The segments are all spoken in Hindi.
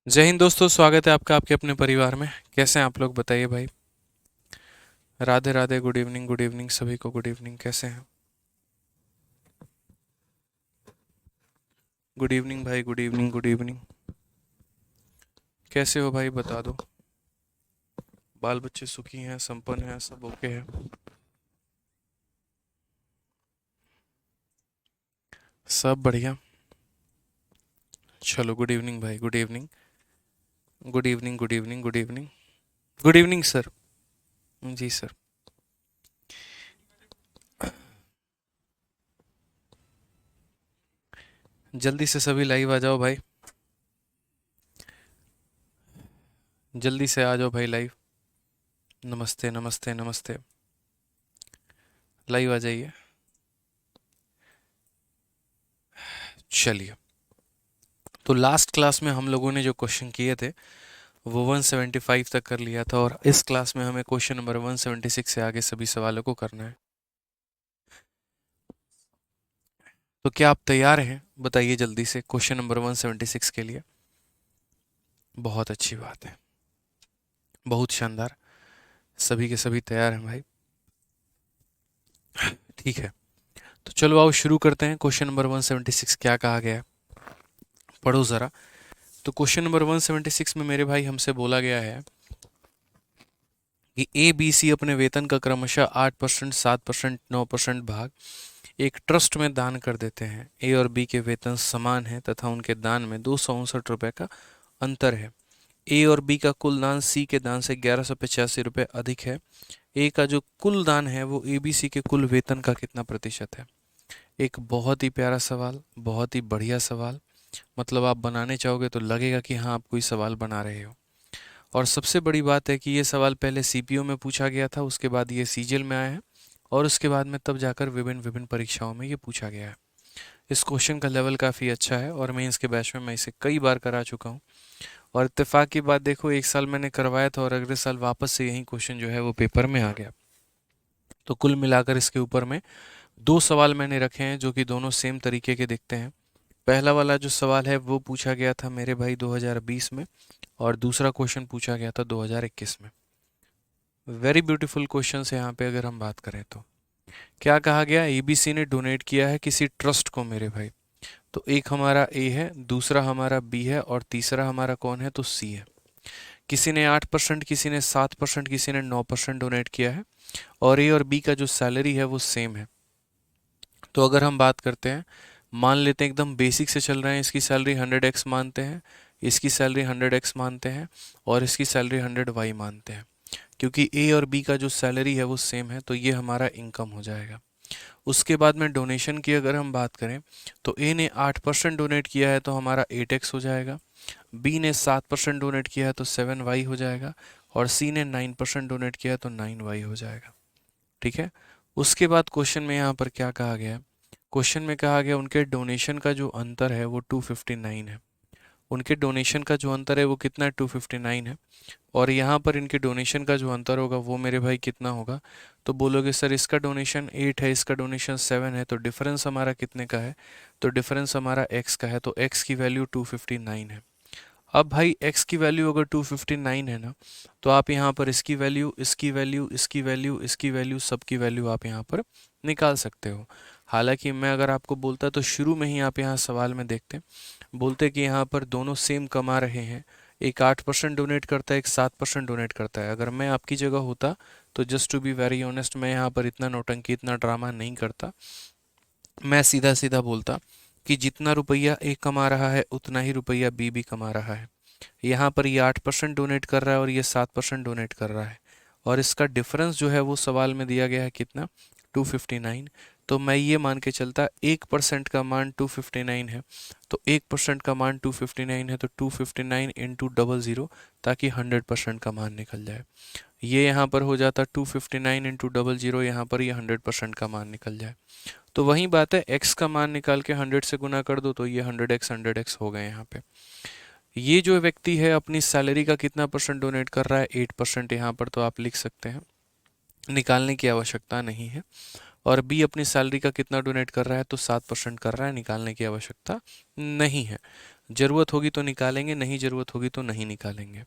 जय हिंद दोस्तों, स्वागत है आपका आपके अपने परिवार में। कैसे हैं आप लोग, बताइए भाई। राधे राधे, गुड इवनिंग सभी को, गुड इवनिंग। कैसे हैं? गुड इवनिंग भाई, गुड इवनिंग, गुड इवनिंग। कैसे हो भाई, बता दो। बाल बच्चे सुखी हैं, संपन्न हैं, सब ओके है? सब बढ़िया। चलो, गुड इवनिंग भाई, good evening. Good evening, good evening, good evening. Good evening sir. जी सर। जल्दी से सभी लाइव आ जाओ भाई। जल्दी से आ जाओ भाई लाइव। नमस्ते, नमस्ते, नमस्ते। लाइव आ जाइए। चलिए। तो लास्ट क्लास में हम लोगों ने जो क्वेश्चन किए थे वो 175 तक कर लिया था, और इस क्लास में हमें क्वेश्चन नंबर 176 से आगे सभी सवालों को करना है। तो क्या आप तैयार हैं? बताइए जल्दी से क्वेश्चन नंबर 176 के लिए। बहुत अच्छी बात है, बहुत शानदार। सभी के सभी तैयार हैं भाई। ठीक है, तो चलो आओ शुरू करते हैं। क्वेश्चन नंबर 176 क्या कहा गया है, पढ़ो ज़रा। तो क्वेश्चन नंबर 176 में मेरे भाई हमसे बोला गया है कि ए बी सी अपने वेतन का क्रमशः 8%, 7%, 9% भाग एक ट्रस्ट में दान कर देते हैं। ए और बी के वेतन समान हैं तथा उनके दान में 259 रुपये का अंतर है। ए और बी का कुल दान सी के दान से 1185 रुपये अधिक है। ए का जो कुल दान है वो ए बी सी के कुल वेतन का कितना प्रतिशत है? एक बहुत ही प्यारा सवाल, बहुत ही बढ़िया सवाल। मतलब आप बनाने चाहोगे तो लगेगा कि हाँ, आप कोई सवाल बना रहे हो। और सबसे बड़ी बात है कि ये सवाल पहले सीपीओ में पूछा गया था, उसके बाद ये सीजीएल में आया है, और उसके बाद में तब जाकर विभिन्न विभिन्न परीक्षाओं में ये पूछा गया है। इस क्वेश्चन का लेवल काफ़ी अच्छा है, और मैं इसके बैच में मैं इसे कई बार करा चुका हूँ। और इत्तेफाक की बात देखो, एक साल मैंने करवाया था और अगले साल वापस से यही क्वेश्चन जो है वो पेपर में आ गया। तो कुल मिलाकर इसके ऊपर में दो सवाल मैंने रखे हैं जो कि दोनों सेम तरीके के दिखते हैं। पहला वाला जो सवाल है वो पूछा गया था मेरे भाई 2020 में, और दूसरा क्वेश्चन पूछा गया था 2021 में। वेरी ब्यूटीफुल क्वेश्चन है यहाँ पे। अगर हम बात करें तो क्या कहा गया, एबीसी ने डोनेट किया है किसी ट्रस्ट को मेरे भाई। तो एक हमारा ए है, दूसरा हमारा बी है, और तीसरा हमारा कौन है, तो सी है। किसी ने 8%, किसी ने 7%, किसी ने 9% डोनेट किया है, और ए और बी का जो सैलरी है वो सेम है। तो अगर हम बात करते हैं, मान लेते हैं एकदम बेसिक से चल रहे हैं, इसकी सैलरी 100x मानते हैं, इसकी सैलरी 100x मानते हैं, और इसकी सैलरी 100y मानते हैं। क्योंकि ए और बी का जो सैलरी है वो सेम है, तो ये हमारा इनकम हो जाएगा। उसके बाद में डोनेशन की अगर हम बात करें, तो ए ने 8% डोनेट किया है तो हमारा 8x हो जाएगा, बी ने 7% डोनेट किया है तो 7y हो जाएगा, और सी ने 9% डोनेट किया है तो 9y हो जाएगा। ठीक है। उसके बाद क्वेश्चन में यहाँ पर क्या कहा गया है, क्वेश्चन में कहा गया उनके डोनेशन का जो अंतर है वो 259 है। उनके डोनेशन का जो अंतर है वो कितना है, 259 है। और यहाँ पर इनके डोनेशन का जो अंतर होगा वो मेरे भाई कितना होगा, तो बोलोगे सर इसका डोनेशन 8 है, इसका डोनेशन 7 है, तो डिफरेंस हमारा कितने का है, तो डिफरेंस हमारा x का है, तो x की वैल्यू 259 है। अब भाई x की वैल्यू अगर 259 है ना, तो आप यहाँ पर इसकी वैल्यू, इसकी वैल्यू, इसकी वैल्यू, इसकी वैल्यू, सबकी वैल्यू आप यहाँ पर निकाल सकते हो। हालांकि मैं अगर आपको बोलता तो शुरू में ही आप यहाँ सवाल में देखते, बोलते कि यहाँ पर दोनों सेम कमा रहे हैं, एक 8% डोनेट करता है, एक 7% डोनेट करता है। अगर मैं आपकी जगह होता तो just to be very honest, मैं यहाँ पर इतना नौटंकी, इतना ड्रामा नहीं करता। मैं सीधा सीधा बोलता कि जितना रुपया ए कमा रहा है उतना ही रुपया बी भी कमा रहा है। यहाँ पर ये 8% डोनेट कर रहा है और ये 7% डोनेट कर रहा है, और इसका डिफरेंस जो है वो सवाल में दिया गया है कितना, 259। तो मैं ये मान के चलता 1% का मान 259 है, तो 1% का मान 259 है, तो 259 इंटू 00, ताकि 100% का मान निकल जाए। ये यहाँ पर हो जाता 259 इंटू 00, यहाँ पर ये 100% का मान निकल जाए। तो वही बात है, x का मान निकाल के 100 से गुना कर दो तो ये 100x 100x हो गए यहाँ पे। ये जो व्यक्ति है अपनी सैलरी का कितना परसेंट डोनेट कर रहा है, 8%, यहाँ पर तो आप लिख सकते हैं, निकालने की आवश्यकता नहीं है। और बी अपनी सैलरी का कितना डोनेट कर रहा है, तो 7% कर रहा है, निकालने की आवश्यकता नहीं है। ज़रूरत होगी तो निकालेंगे, नहीं ज़रूरत होगी तो नहीं निकालेंगे।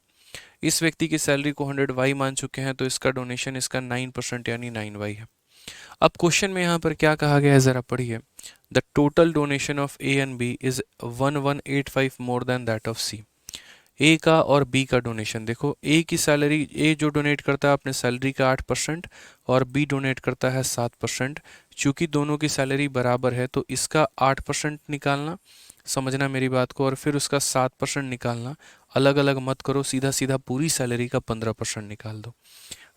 इस व्यक्ति की सैलरी को 100 वाई मान चुके हैं, तो इसका डोनेशन इसका 9% यानी 9 वाई है। अब क्वेश्चन में यहाँ पर क्या कहा गया है ज़रा पढ़िए। The total donation of A and B is 1185 more than that of C. A का और बी का डोनेशन देखो, ए की सैलरी, ए जो डोनेट करता है अपने सैलरी का 8% और बी डोनेट करता है 7%। चूंकि दोनों की सैलरी बराबर है तो इसका 8% निकालना, समझना मेरी बात को, और फिर उसका 7% निकालना। अलग अलग मत करो, सीधा सीधा पूरी सैलरी का 15% निकाल दो।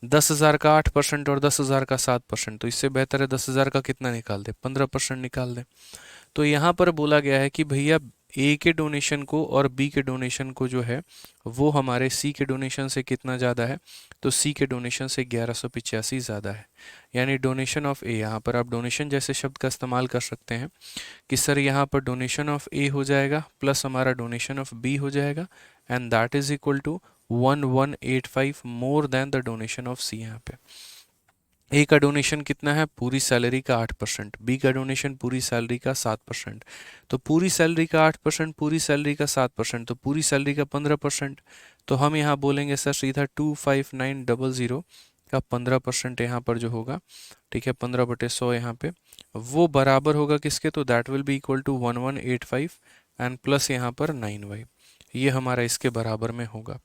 10,000 का 8% और 10,000 का 7%, तो इससे बेहतर है 10,000 का कितना निकाल दे, 15% निकाल दे। तो यहाँ पर बोला गया है कि भैया ए के डोनेशन को और बी के डोनेशन को जो है वो हमारे सी के डोनेशन से कितना ज़्यादा है, तो सी के डोनेशन से 1185 ज़्यादा है। यानी डोनेशन ऑफ ए, यहाँ पर आप डोनेशन जैसे शब्द का इस्तेमाल कर सकते हैं कि सर यहाँ पर डोनेशन ऑफ ए हो जाएगा प्लस हमारा डोनेशन ऑफ बी हो जाएगा, and that is equal to 1185 more than the donation of C. यहाँ पे ए का डोनेशन कितना है, पूरी सैलरी का 8%, बी का डोनेशन पूरी सैलरी का 7%। तो पूरी सैलरी का 8%, पूरी सैलरी का 7%, तो पूरी सैलरी का 15%। तो हम यहाँ बोलेंगे सर सीधा 25900 का 15% यहाँ पर जो होगा, ठीक है, 15/100 यहाँ पे, वो बराबर होगा किसके, तो that will be equal to 1185 and plus यहाँ पर 9y, ये हमारा इसके बराबर में होगा।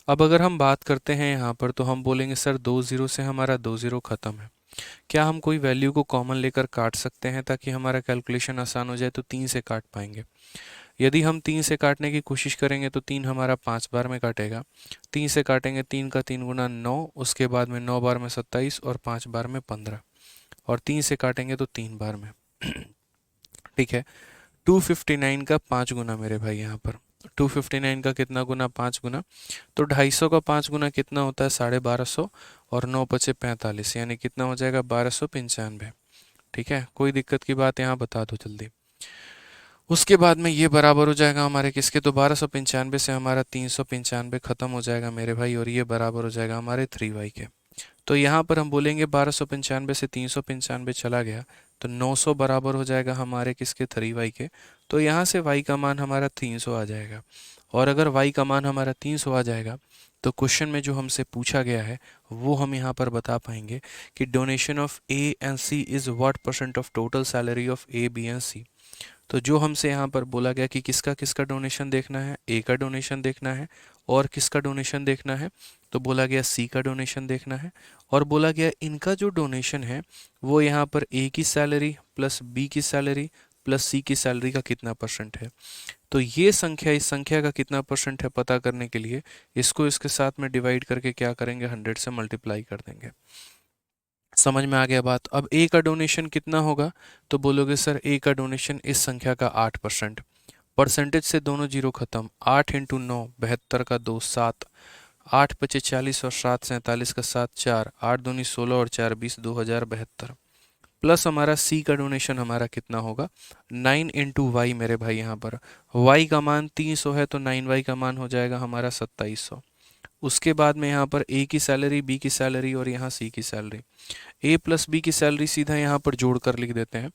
अब अगर हम बात करते हैं यहाँ पर, तो हम बोलेंगे सर 2 0 से हमारा 2 0 खत्म है। क्या हम कोई वैल्यू को कॉमन लेकर काट सकते हैं ताकि हमारा कैलकुलेशन आसान हो जाए, तो 3 से काट पाएंगे। यदि हम 3 से काटने की कोशिश करेंगे तो 3 हमारा 5 बार में काटेगा। 3 से काटेंगे, 3 का 3 गुना 9, उसके बाद में 9 बार में 27 और 5 बार में 15, और 3 से काटेंगे तो 3 बार में ठीक है। 259 का 5 गुना मेरे भाई, यहाँ पर 259 का कितना गुना, 5 गुना, तो 250 का 5 गुना कितना होता है, 1250, और 9 पचे 45, यानी कितना हो जाएगा, 1295। ठीक है, कोई दिक्कत की बात यहाँ बता दो जल्दी। उसके बाद में ये बराबर हो जाएगा हमारे किसके, तो 1295 से हमारा 395 खत्म हो जाएगा मेरे भाई, और ये बराबर हो जाएगा हमारे 3y के। तो यहाँ पर हम बोलेंगे 1295 से 395 चला गया तो 900 बराबर हो जाएगा हमारे किसके, 3y के। तो यहाँ से y का मान हमारा 300 आ जाएगा, और अगर y का मान हमारा 300 आ जाएगा तो क्वेश्चन में जो हमसे पूछा गया है वो हम यहाँ पर बता पाएंगे कि donation of A and C is what % of total salary of A, B and C. तो जो हमसे यहाँ पर बोला गया कि किसका किसका डोनेशन देखना है, ए का डोनेशन देखना है, और किसका डोनेशन देखना है, तो बोला गया सी का डोनेशन देखना है, और बोला गया इनका जो डोनेशन है वो यहाँ पर ए की सैलरी प्लस बी की सैलरी प्लस सी की सैलरी का कितना % है। तो ये संख्या इस संख्या का कितना % है पता करने के लिए इसको इसके साथ में डिवाइड करके क्या करेंगे, 100 से मल्टीप्लाई कर देंगे। समझ में आ गया बात। अब ए का डोनेशन कितना होगा, तो बोलोगे सर ए का डोनेशन इस संख्या का 8%, परसेंटेज से दोनों जीरो खत्म, 8 इंटू 9 72 का 2 7, 8 पचे 40 और 7 47 का 7 4, 8 दूनी 16 और 4 20, 2072, प्लस हमारा सी का डोनेशन हमारा कितना होगा, 9 इंटू वाई मेरे भाई। यहाँ पर वाई का मान 300 है तो 9y का मान हो जाएगा हमारा 2700। उसके बाद में यहाँ पर ए की सैलरी, बी की सैलरी और यहाँ सी की सैलरी, ए प्लस बी की सैलरी सीधा यहाँ पर जोड़ कर लिख देते हैं,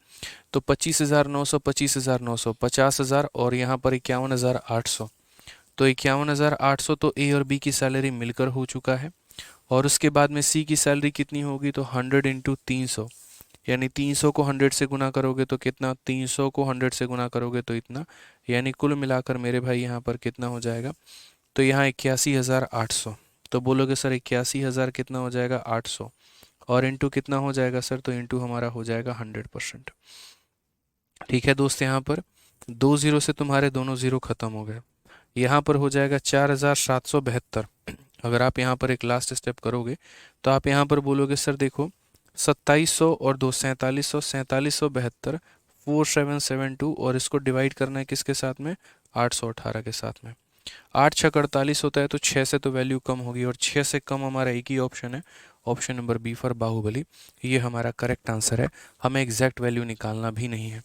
तो 25,900 25,900 50,000 और यहाँ पर 51,800, तो 51,800 तो ए और बी की सैलरी मिलकर हो चुका है। और उसके बाद में सी की सैलरी कितनी होगी, तो 100 इंटू 300, यानी 300 को 100 से गुना करोगे तो कितना, 300 को 100 से गुना करोगे तो इतना, यानी कुल मिलाकर मेरे भाई यहाँ पर कितना हो जाएगा, तो यहाँ 81,800। तो बोलोगे सर 81,000 कितना हो जाएगा, 800, और इंटू कितना हो जाएगा सर, तो इंटू हमारा हो जाएगा 100%। ठीक है दोस्त, यहाँ पर 2 0 से तुम्हारे दोनों ज़ीरो खत्म हो गए, यहाँ पर हो जाएगा 4,772। अगर आप यहाँ पर एक लास्ट स्टेप करोगे तो आप यहाँ पर बोलोगे सर देखो 2700 और 2 4700, 4772 4772, और इसको डिवाइड करना है किसके साथ में, 818 के साथ में। 8 6 48 होता है तो 6 से तो वैल्यू कम होगी, और 6 से कम हमारा एक ही ऑप्शन है, option number B for Baahubali, ये हमारा करेक्ट आंसर है। हमें एग्जैक्ट वैल्यू निकालना भी नहीं है,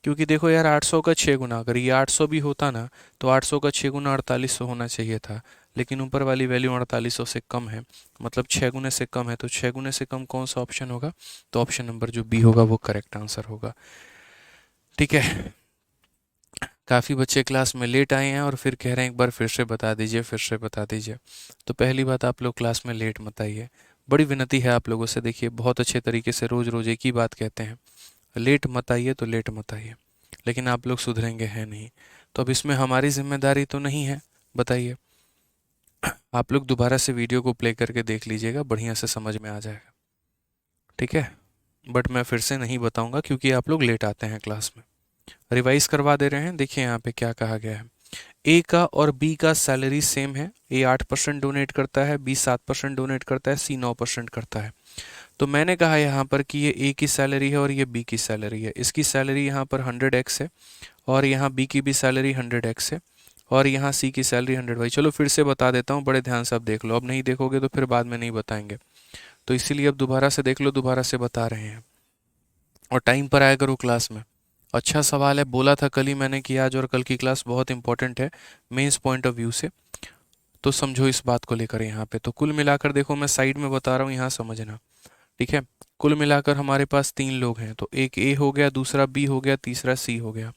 क्योंकि देखो यार 800 का 6 गुना, अगर ये 800 भी होता ना तो 800 का 6 गुना 4800 होना चाहिए था, लेकिन ऊपर वाली वैल्यू 4800 से कम है, मतलब 6 गुने से कम है, तो 6 गुने से कम कौन सा ऑप्शन होगा, तो ऑप्शन नंबर जो बी होगा वो करेक्ट आंसर होगा। ठीक है, काफ़ी बच्चे क्लास में लेट आए हैं और फिर कह रहे हैं एक बार फिर से बता दीजिए, फिर से बता दीजिए। तो पहली बात, आप लोग क्लास में लेट मत आइए। बड़ी विनती है आप लोगों से, देखिए बहुत अच्छे तरीके से रोज़ रोज़ एक ही बात कहते हैं, लेट मत आइए तो लेट मत आइए, लेकिन आप लोग सुधरेंगे हैं नहीं। तो अब इसमें हमारी जिम्मेदारी तो नहीं है, बताइए। आप लोग दोबारा से वीडियो को प्ले करके देख लीजिएगा, बढ़िया से समझ में आ जाएगा, ठीक है। बट मैं फिर से नहीं बताऊंगा क्योंकि आप लोग लेट आते हैं क्लास में। रिवाइज करवा दे रहे हैं, देखिए यहाँ पे क्या कहा गया है। ए का और बी का सैलरी सेम है। ए 8% डोनेट करता है, बी 7% डोनेट करता है, सी 9% करता है। तो मैंने कहा यहाँ पर कि ये ए की सैलरी है और ये बी की सैलरी है। इसकी सैलरी यहाँ पर 100x है और यहाँ बी की भी सैलरी 100x है और यहाँ सी की सैलरी 100y। चलो फिर से बता देता हूँ, बड़े ध्यान से अब देख लो, अब नहीं देखोगे तो फिर बाद में नहीं बताएंगे, तो इसीलिए अब दोबारा से देख लो, दोबारा से बता रहे हैं। और टाइम पर आया करो क्लास में। अच्छा सवाल है, बोला था कल ही मैंने कि आज और कल की क्लास बहुत इंपॉर्टेंट है मेंस पॉइंट ऑफ व्यू से, तो समझो इस बात को लेकर यहाँ पे। तो कुल मिलाकर देखो, मैं साइड में बता रहा हूँ, यहाँ समझना, ठीक है। कुल मिलाकर हमारे पास 3 लोग हैं, तो एक ए हो गया, दूसरा बी हो गया, तीसरा सी हो गया।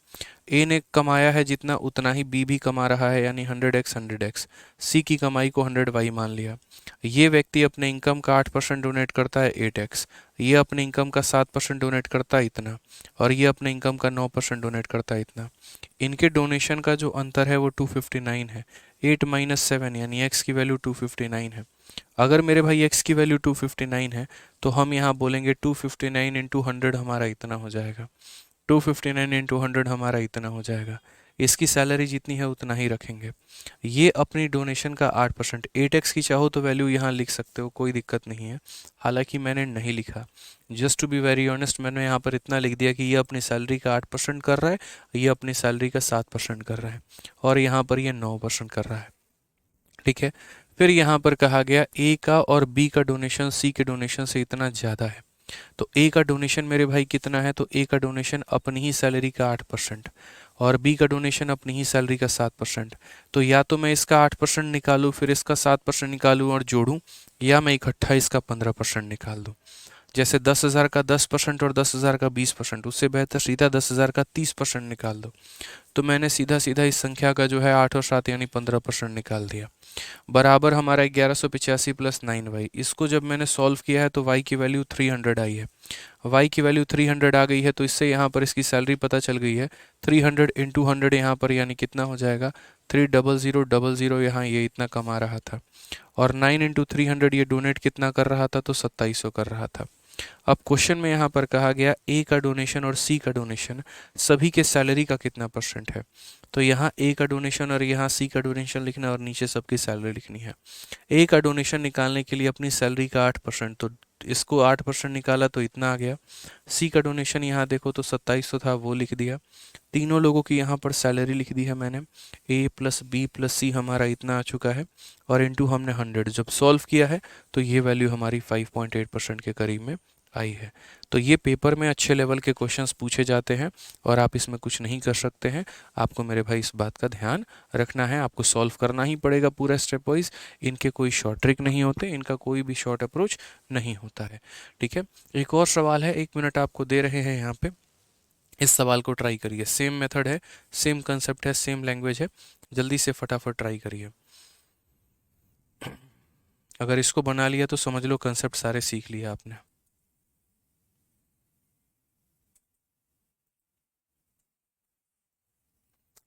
ए ने कमाया है जितना उतना ही बी भी कमा रहा है, यानी 100x 100x। सी की कमाई को 100y मान लिया। ये व्यक्ति अपने इनकम का 8% डोनेट करता है, 8x। ये अपने इनकम का 7% डोनेट करता है, इतना। और ये अपने इनकम का 9% डोनेट करता है, इतना। इनके डोनेशन का जो अंतर है वो 259 है। 8 - 7 यानी x की वैल्यू 259 है। अगर मेरे भाई x की वैल्यू 259 है तो हम यहाँ बोलेंगे 259 इंटू 100 हमारा इतना हो जाएगा। 259 इंटू 100 हमारा इतना हो जाएगा। इसकी सैलरी जितनी है उतना ही रखेंगे। ये अपनी डोनेशन का 8%। 8x की चाहो तो वैल्यू यहाँ लिख सकते हो, कोई दिक्कत नहीं है। हालांकि मैंने नहीं लिखा, just to be very honest, मैंने यहाँ पर इतना लिख दिया कि ये अपनी सैलरी का 8% कर रहा है, ये अपनी सैलरी का 7% कर रहा है, और यहाँ पर ये 9% कर रहा है, ठीक है। फिर यहाँ पर कहा गया ए का और बी का डोनेशन सी के डोनेशन से इतना ज़्यादा है। तो ए का डोनेशन मेरे भाई कितना है, तो ए का डोनेशन अपनी ही सैलरी का 8% और बी का डोनेशन अपनी ही सैलरी का 7%। तो या तो मैं इसका 8% निकालूं, फिर इसका 7% निकालूं और जोड़ूं, या मैं इकट्ठा इसका 15% निकाल दूं। जैसे 10,000 का 10% और 10,000 का 20%, उससे बेहतर सीधा 10,000 का 30% निकाल दो। तो मैंने सीधा सीधा इस संख्या का जो है 8 और 7 यानी 15% निकाल दिया। बराबर हमारा 1185 प्लस 9y। इसको जब मैंने सॉल्व किया है तो y की वैल्यू 300 आई है। y की वैल्यू 300 आ गई है, तो इससे यहाँ पर इसकी सैलरी पता चल गई है। 300 इंटू 100 यहाँ पर यानी कितना हो जाएगा, 300,000 यहाँ ये इतना कमा रहा था। और 9 इंटू 300 ये डोनेट कितना कर रहा था, तो 2700 कर रहा था। अब क्वेश्चन में यहाँ पर कहा गया ए का डोनेशन और सी का डोनेशन सभी के सैलरी का कितना परसेंट है। तो यहाँ ए का डोनेशन और यहाँ सी का डोनेशन लिखना और नीचे सबकी सैलरी लिखनी है। ए का डोनेशन निकालने के लिए अपनी सैलरी का 8%, तो इसको 8% निकाला तो इतना आ गया। सी का डोनेशन यहाँ देखो तो 2700 था, वो लिख दिया। तीनों लोगों की यहाँ पर सैलरी लिख दी है मैंने। ए प्लस बी प्लस सी हमारा इतना आ चुका है, और इंटू हमने 100 जब सॉल्व किया है तो ये वैल्यू हमारी 5.8% के करीब में आई है। तो ये पेपर में अच्छे लेवल के क्वेश्चंस पूछे जाते हैं और आप इसमें कुछ नहीं कर सकते हैं। आपको मेरे भाई इस बात का ध्यान रखना है, आपको सॉल्व करना ही पड़ेगा पूरा स्टेप वाइज। इनके कोई शॉर्ट ट्रिक नहीं होते, इनका कोई भी शॉर्ट अप्रोच नहीं होता है, ठीक है। एक और सवाल है, 1 मिनट आपको दे रहे हैं यहाँ पे, इस सवाल को ट्राई करिए। सेम मेथड है, सेम कंसेप्ट है, सेम लैंग्वेज है, जल्दी से फटाफट ट्राई करिए। अगर इसको बना लिया तो समझ लो कंसेप्ट सारे सीख लिया आपने।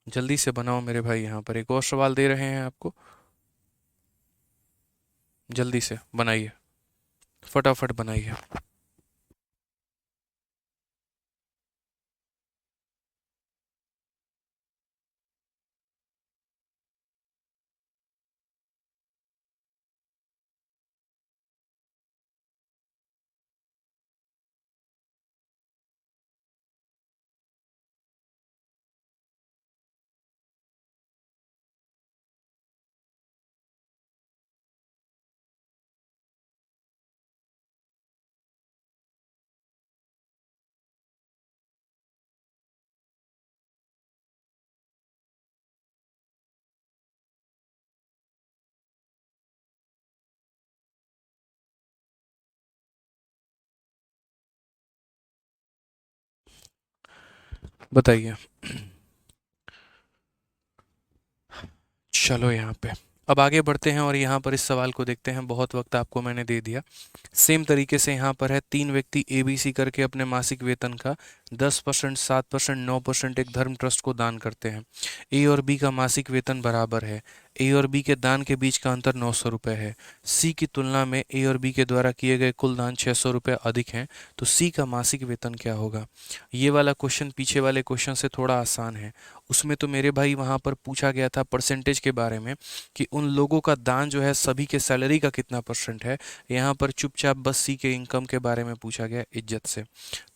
जल्दी से बनाओ मेरे भाई, यहाँ पर एक और सवाल दे रहे हैं आपको, जल्दी से बनाइए, फटाफट बनाइए। बताइए। चलो यहाँ पे अब आगे बढ़ते हैं और यहाँ पर इस सवाल को देखते हैं। बहुत वक्त आपको मैंने दे दिया। सेम तरीके से यहाँ पर है, तीन व्यक्ति ए बी सी करके अपने मासिक वेतन का 10%, 7%, 9% एक धर्म ट्रस्ट को दान करते हैं। ए और बी का मासिक वेतन बराबर है। ए और बी के दान के बीच का अंतर 900 रुपये है। सी की तुलना में ए और बी के द्वारा किए गए कुल दान 600 रुपये अधिक हैं, तो सी का मासिक वेतन क्या होगा। ये वाला क्वेश्चन पीछे वाले क्वेश्चन से थोड़ा आसान है। उसमें तो मेरे भाई वहाँ पर पूछा गया था परसेंटेज के बारे में कि उन लोगों का दान जो है सभी के सैलरी का कितना परसेंट है। यहाँ पर चुपचाप बस सी के इनकम के बारे में पूछा गया इज्जत से।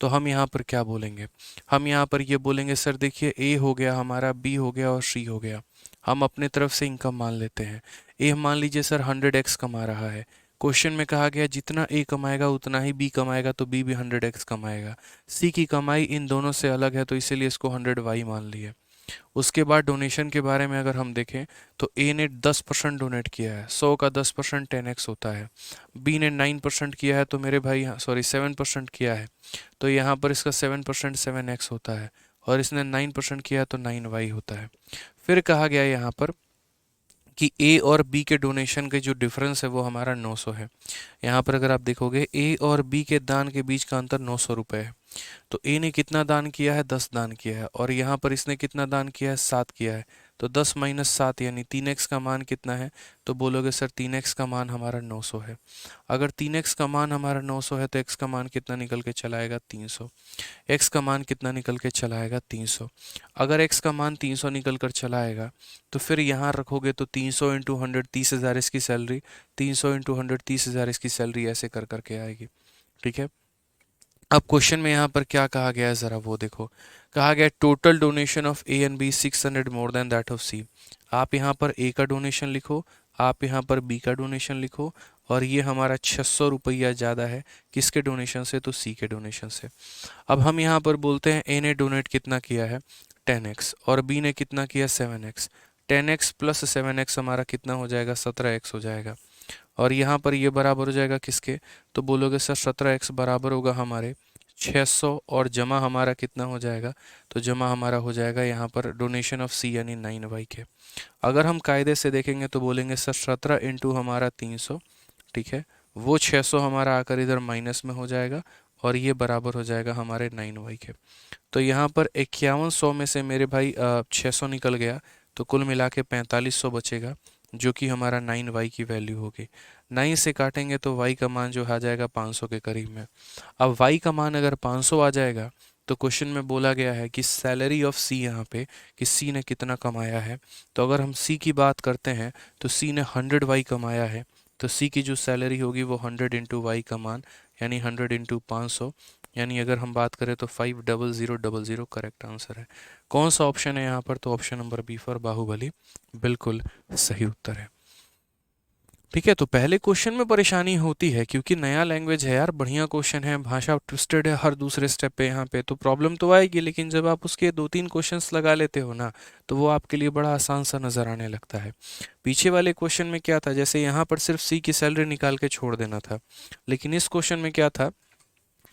तो हम यहाँ पर क्या बोलेंगे, हम यहाँ पर ये बोलेंगे सर देखिए ए हो गया हमारा, बी हो गया और सी हो गया। हम अपने तरफ से इनकम मान लेते हैं। ए मान लीजिए सर 100x कमा रहा है। क्वेश्चन में कहा गया जितना ए कमाएगा उतना ही बी कमाएगा, तो बी भी 100x कमाएगा। सी की कमाई इन दोनों से अलग है, तो इसीलिए इसको 100y मान लिया। उसके बाद डोनेशन के बारे में अगर हम देखें तो ए ने 10% डोनेट किया है, 100 का 10% 10x होता है। बी ने 9% किया है, तो मेरे भाई सॉरी 7% किया है, तो यहाँ पर इसका 7% 7x होता है। और इसने 9% किया है तो 9y होता है। फिर कहा गया यहाँ पर कि ए और बी के डोनेशन के जो डिफरेंस है वो हमारा 900 है। यहाँ पर अगर आप देखोगे ए और बी के दान के बीच का अंतर 900 रुपये है। तो ए ने कितना दान किया है, 10 दान किया है, और यहाँ पर इसने कितना दान किया है, 7 किया है। तो 10 माइनस 7 यानी 3x का मान कितना है, तो बोलोगे सर 3x का मान हमारा 900 है। अगर 3x का मान हमारा 900 है तो x का मान कितना निकल के चला आएगा, 300। x का मान कितना निकल के चला आएगा, 300। अगर x का मान 300 निकल कर चला आएगा तो फिर यहाँ रखोगे तो 300 इंटू 100 30,000 इसकी सैलरी, 300 इंटू 100 30,000 इसकी सैलरी, ऐसे कर करके आएगी। ठीक है। अब क्वेश्चन में यहाँ पर क्या कहा गया है ज़रा वो देखो। कहा गया total donation of A and B 600 more than that of C. आप यहाँ पर ए का डोनेशन लिखो, आप यहाँ पर बी का डोनेशन लिखो, और ये हमारा 600 रुपया ज़्यादा है किसके डोनेशन से, तो सी के डोनेशन से। अब हम यहाँ पर बोलते हैं ए ने डोनेट कितना किया है, 10x, और बी ने कितना किया, 7x। 10x प्लस 7x हमारा कितना हो जाएगा, 17x हो जाएगा। और यहाँ पर ये बराबर हो जाएगा किसके, तो बोलोगे सर 17x बराबर होगा हमारे 600, और जमा हमारा कितना हो जाएगा, तो जमा हमारा हो जाएगा यहाँ पर डोनेशन ऑफ सी यानी 9y के। अगर हम कायदे से देखेंगे तो बोलेंगे सर 17 इंटू हमारा 300, ठीक है, वो 600 हमारा आकर इधर माइनस में हो जाएगा, और ये बराबर हो जाएगा हमारे 9y के। तो यहाँ पर 5100 में से मेरे भाई 600 निकल गया, तो कुल मिला के 4500 बचेगा, जो कि हमारा 9y की वैल्यू होगी। 9 से काटेंगे तो y का मान जो आ जाएगा 500 के करीब में। अब y का मान अगर 500 आ जाएगा तो क्वेश्चन में बोला गया है कि सैलरी ऑफ सी, यहाँ पे कि सी ने कितना कमाया है। तो अगर हम सी की बात करते हैं तो सी ने 100y कमाया है, तो सी की जो सैलरी होगी वो 100 इंटू वाई का मान यानी 100 इंटू 500, यानी अगर हम बात करें तो 50000 करेक्ट आंसर है। कौन सा ऑप्शन है यहाँ पर, तो option number B for Baahubali बिल्कुल सही उत्तर है। ठीक है। तो पहले क्वेश्चन में परेशानी होती है क्योंकि नया लैंग्वेज है यार, बढ़िया क्वेश्चन है, भाषा ट्विस्टेड है हर दूसरे स्टेप पे, यहाँ पे तो प्रॉब्लम तो आएगी, लेकिन जब आप उसके 2-3 क्वेश्चंस लगा लेते हो ना तो वो आपके लिए बड़ा आसान सा नजर आने लगता है। पीछे वाले क्वेश्चन में क्या था, जैसे यहाँ पर सिर्फ सी की सैलरी निकाल के छोड़ देना था, लेकिन इस क्वेश्चन में क्या था,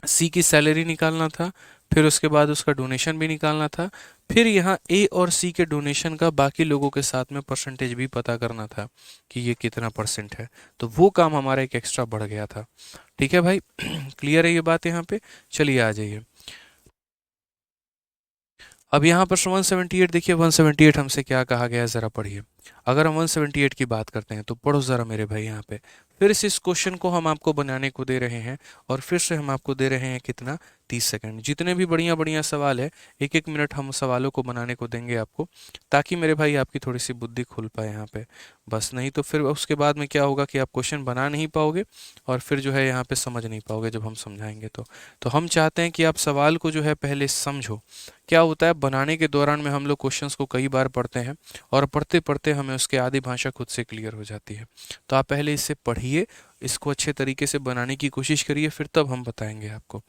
सी की सैलरी निकालना था, फिर उसके बाद उसका डोनेशन भी निकालना था, फिर यहाँ ए और सी के डोनेशन का बाकी लोगों के साथ में परसेंटेज भी पता करना था कि ये कितना परसेंट है। तो वो काम हमारा एक एक्स्ट्रा बढ़ गया था। ठीक है भाई, क्लियर है ये बात यहाँ पे। चलिए आ जाइए। अब यहाँ पर 178 देखिए, 178 हमसे क्या कहा गया है ज़रा पढ़िए। अगर हम 178 की बात करते हैं तो पढ़ो ज़रा मेरे भाई यहाँ पे। फिर से इस क्वेश्चन को हम आपको बनाने को दे रहे हैं, और फिर से हम आपको दे रहे हैं कितना, 30 सेकंड। जितने भी बढ़िया बढ़िया सवाल है 1-1 मिनट हम सवालों को बनाने को देंगे आपको, ताकि मेरे भाई आपकी थोड़ी सी बुद्धि खुल पाए यहाँ पे। बस नहीं तो फिर उसके बाद में क्या होगा कि आप क्वेश्चन बना नहीं पाओगे, और फिर जो है यहाँ पे समझ नहीं पाओगे जब हम समझाएंगे तो हम चाहते हैं कि आप सवाल को जो है पहले समझो। क्या होता है, बनाने के दौरान में हम लोग क्वेश्चंस को कई बार पढ़ते हैं, और पढ़ते पढ़ते हमें उसके आधी भाषा खुद से क्लियर हो जाती है। तो आप पहले इससे पढ़िए, इसको अच्छे तरीके से बनाने की कोशिश करिए, फिर तब हम बताएंगे आपको।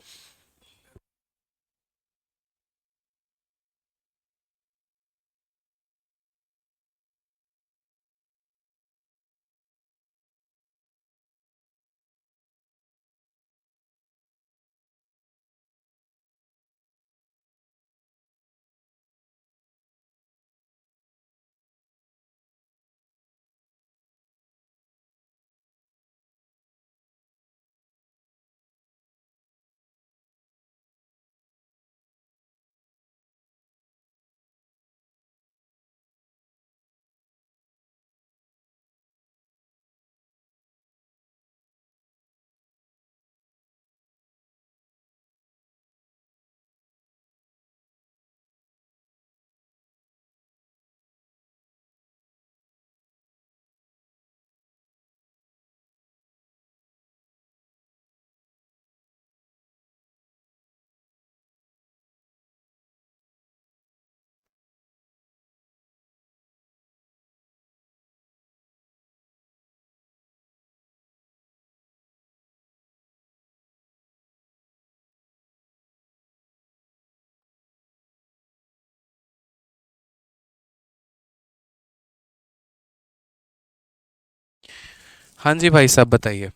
हाँ जी भाई साहब, बताइए।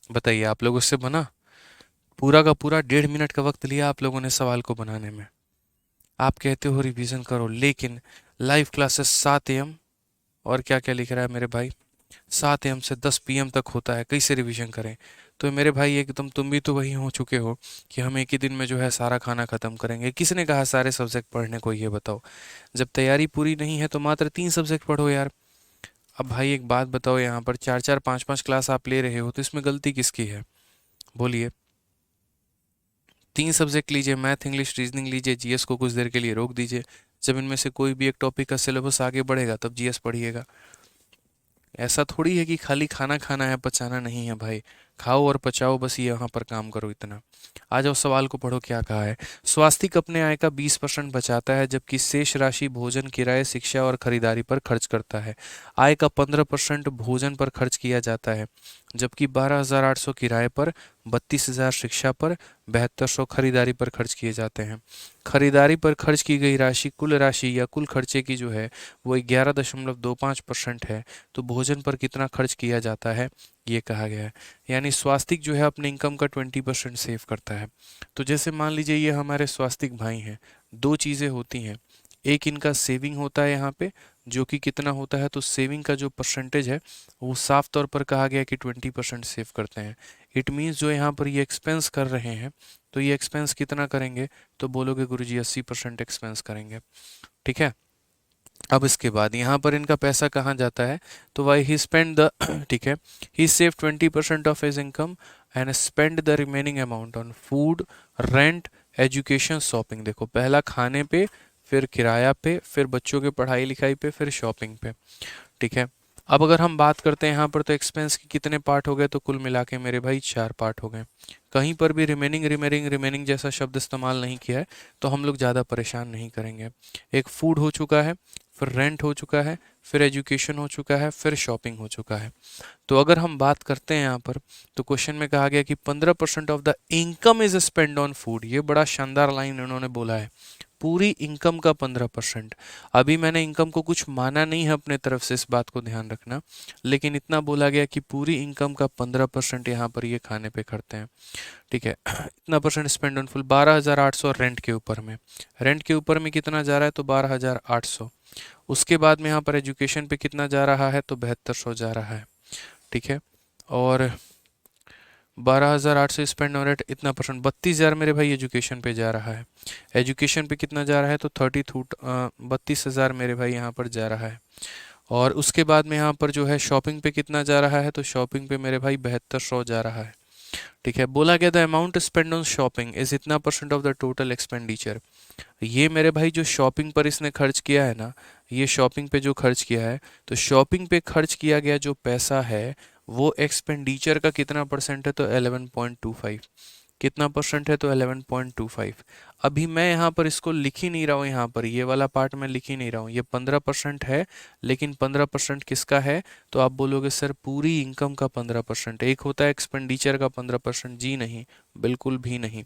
बताइए, आप लोगों से बना? पूरा का पूरा 1.5 मिनट का वक्त लिया आप लोगों ने सवाल को बनाने में। आप कहते हो रिवीजन करो, लेकिन लाइव क्लासेस 7 AM, और क्या क्या लिख रहा है मेरे भाई, 7 AM से 10 PM तक होता है, कैसे रिवीजन करें? तो मेरे भाई एकदम तुम भी तो वही हो चुके हो कि हम एक ही दिन में जो है सारा खाना खत्म करेंगे। किसने कहा सारे सब्जेक्ट पढ़ने को, ये बताओ। जब तैयारी पूरी नहीं है तो मात्र 3 सब्जेक्ट पढ़ो यार। अब भाई एक बात बताओ, यहाँ पर 4 4 5 5 क्लास आप ले रहे हो तो इसमें गलती किसकी है? बोलिए। 3 सब्जेक्ट लीजिए, मैथ इंग्लिश रीजनिंग लीजिए, जीएस को कुछ देर के लिए रोक दीजिए। जब इनमें से कोई भी एक टॉपिक का सिलेबस आगे बढ़ेगा तब जीएस पढ़िएगा। ऐसा थोड़ी है कि खाली खाना खाना है, पचाना नहीं है भाई। खाओ और पचाओ, बस ये यहाँ पर काम करो, इतना। आ जाओ, सवाल को पढ़ो, क्या कहा है। स्वास्तिक अपने आय का 20% बचाता है, जबकि शेष राशि भोजन, किराए, शिक्षा और खरीदारी पर खर्च करता है। आय का 15% भोजन पर खर्च किया जाता है, जबकि 12,800 किराए पर, 32,000 शिक्षा पर, 7200 खरीदारी पर खर्च किए जाते हैं। खरीदारी पर खर्च की गई राशि कुल राशि या कुल खर्चे की जो है वो 11.25% है। तो भोजन पर कितना खर्च किया जाता है, ये कहा गया है। यानी स्वास्तिक जो है अपने इनकम का 20% सेव करता है। तो जैसे मान लीजिए ये हमारे स्वास्तिक भाई हैं, दो चीज़ें होती हैं। एक इनका सेविंग होता है यहाँ पे, जो कि कितना होता है, तो सेविंग का जो परसेंटेज है वो साफ तौर पर कहा गया कि 20% सेव करते हैं। इट मीन्स जो यहाँ पर ये एक्सपेंस कर रहे हैं, तो ये एक्सपेंस कितना करेंगे? तो बोलोगे गुरुजी 80% एक्सपेंस करेंगे। ठीक है। अब इसके बाद यहाँ पर इनका पैसा कहाँ जाता है? तो वाई ही स्पेंड द ठीक है, he save 20% of his income and spend the remaining amount on food, rent, education, shopping. देखो, पहला खाने पे, फिर किराया पे, फिर बच्चों के पढ़ाई लिखाई पे, फिर शॉपिंग पे। ठीक है। अब अगर हम बात करते हैं यहाँ पर, तो एक्सपेंस के कितने पार्ट हो गए? तो कुल मिला के मेरे भाई 4 पार्ट हो गए। कहीं पर भी रिमेनिंग रिमेनिंग रिमेनिंग जैसा शब्द इस्तेमाल नहीं किया है, तो हम लोग ज़्यादा परेशान नहीं करेंगे। एक फूड हो चुका है, फिर रेंट हो चुका है, फिर एजुकेशन हो चुका है, फिर शॉपिंग हो चुका है। तो अगर हम बात करते हैं यहाँ पर, तो क्वेश्चन में कहा गया कि 15% of the income is spend on food. ये बड़ा शानदार लाइन उन्होंने बोला है, पूरी इनकम का 15%। अभी मैंने इनकम को कुछ माना नहीं है अपने तरफ से, इस बात को ध्यान रखना, लेकिन इतना बोला गया कि पूरी इनकम का 15% यहाँ पर ये खाने पे करते हैं। ठीक है। इतना percent spend on full, 12,800 rent के ऊपर में। रेंट के ऊपर में कितना जा रहा है? तो 12,800। उसके बाद में यहाँ पर एजुकेशन पे कितना जा रहा है? तो 7200 जा रहा है। ठीक है। और 12,800 स्पेंड ऑन रेट, इतना परसेंट 32,000 मेरे भाई एजुकेशन पे जा रहा है। एजुकेशन पे कितना जा रहा है? तो 32,000 मेरे भाई यहाँ पर जा रहा है। और उसके बाद में यहाँ पर जो है शॉपिंग पे कितना जा रहा है? तो शॉपिंग पे मेरे भाई 7200 जा रहा है। ठीक है। बोला गया the amount spend on shopping is इतना percent of the total expenditure. ये मेरे भाई जो शॉपिंग पर इसने खर्च किया है ना, ये शॉपिंग पे जो खर्च किया है, तो शॉपिंग पे खर्च किया गया जो पैसा है वो एक्सपेंडिचर का कितना परसेंट है? तो 11.25। कितना परसेंट है? तो 11.25। अभी मैं यहाँ पर इसको लिख ही नहीं रहा हूँ, यहाँ पर ये वाला पार्ट मैं लिख ही नहीं रहा हूँ। ये 15% है, लेकिन 15% किसका है? तो आप बोलोगे सर पूरी इनकम का 15%। एक होता है एक्सपेंडिचर का 15%, जी नहीं, बिल्कुल भी नहीं।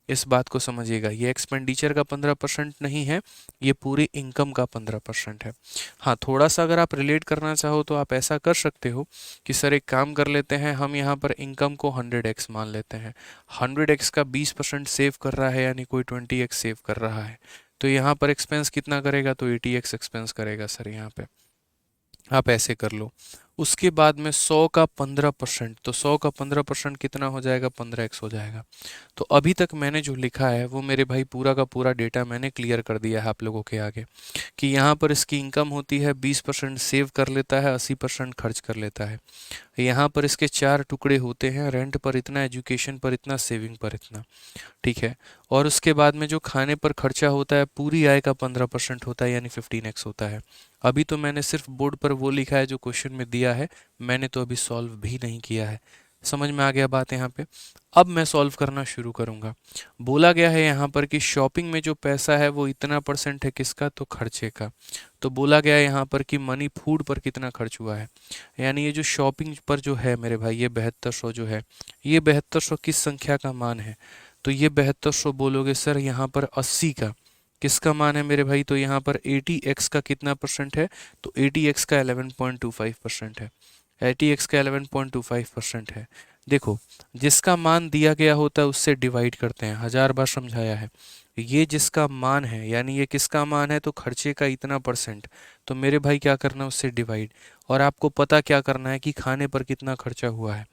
इस बात को समझिएगा, ये एक्सपेंडिचर का 15% नहीं है, ये पूरी इनकम का 15% है। हाँ, थोड़ा सा अगर आप रिलेट करना चाहो तो आप ऐसा कर सकते हो कि सर एक काम कर लेते हैं, हम यहाँ पर इनकम को 100x मान लेते हैं। 100x का 20% सेव कर रहा है, यानी कोई 20x सेव कर रहा है। तो यहाँ पर एक्सपेंस कितना करेगा? तो 80x एक्सपेंस करेगा सर यहाँ पे। आप ऐसे कर लो। उसके बाद में 100 का 15%, तो 100 का 15% कितना हो जाएगा? 15x हो जाएगा। तो अभी तक मैंने जो लिखा है वो मेरे भाई पूरा का पूरा डेटा मैंने क्लियर कर दिया है आप लोगों के आगे, कि यहाँ पर इसकी इनकम होती है 20% सेव कर लेता है, 80% खर्च कर लेता है। यहाँ पर इसके 4 टुकड़े होते हैं, रेंट पर इतना, एजुकेशन पर इतना, सेविंग पर इतना। ठीक है। और उसके बाद में जो खाने पर खर्चा होता है पूरी आय का 15% होता है, यानी 15x होता है। अभी तो मैंने सिर्फ बोर्ड पर वो लिखा है जो क्वेश्चन में दिया है, मैंने तो अभी सॉल्व भी नहीं किया है। समझ में आ गया बात यहाँ पे? अब मैं सॉल्व करना शुरू करूँगा। बोला गया है यहाँ पर कि शॉपिंग में जो पैसा है वो इतना परसेंट है, किसका? तो खर्चे का। तो बोला गया है यहाँ पर कि मनी फूड पर कितना खर्च हुआ है, यानी ये जो शॉपिंग पर जो है मेरे भाई, ये 7200 जो है, ये 7200 किस संख्या का मान है? तो ये 7200 बोलोगे सर यहाँ पर 80 का किसका मान है मेरे भाई? तो यहाँ पर 80x का कितना परसेंट है? तो 80x का 11.25% है। ATX का 11.25% है। देखो, जिसका मान दिया गया होता है उससे डिवाइड करते हैं, 1000 बार समझाया है। ये जिसका मान है, यानी ये किसका मान है, तो खर्चे का इतना परसेंट, तो मेरे भाई क्या करना है, उससे डिवाइड। और आपको पता क्या करना है कि खाने पर कितना खर्चा हुआ है,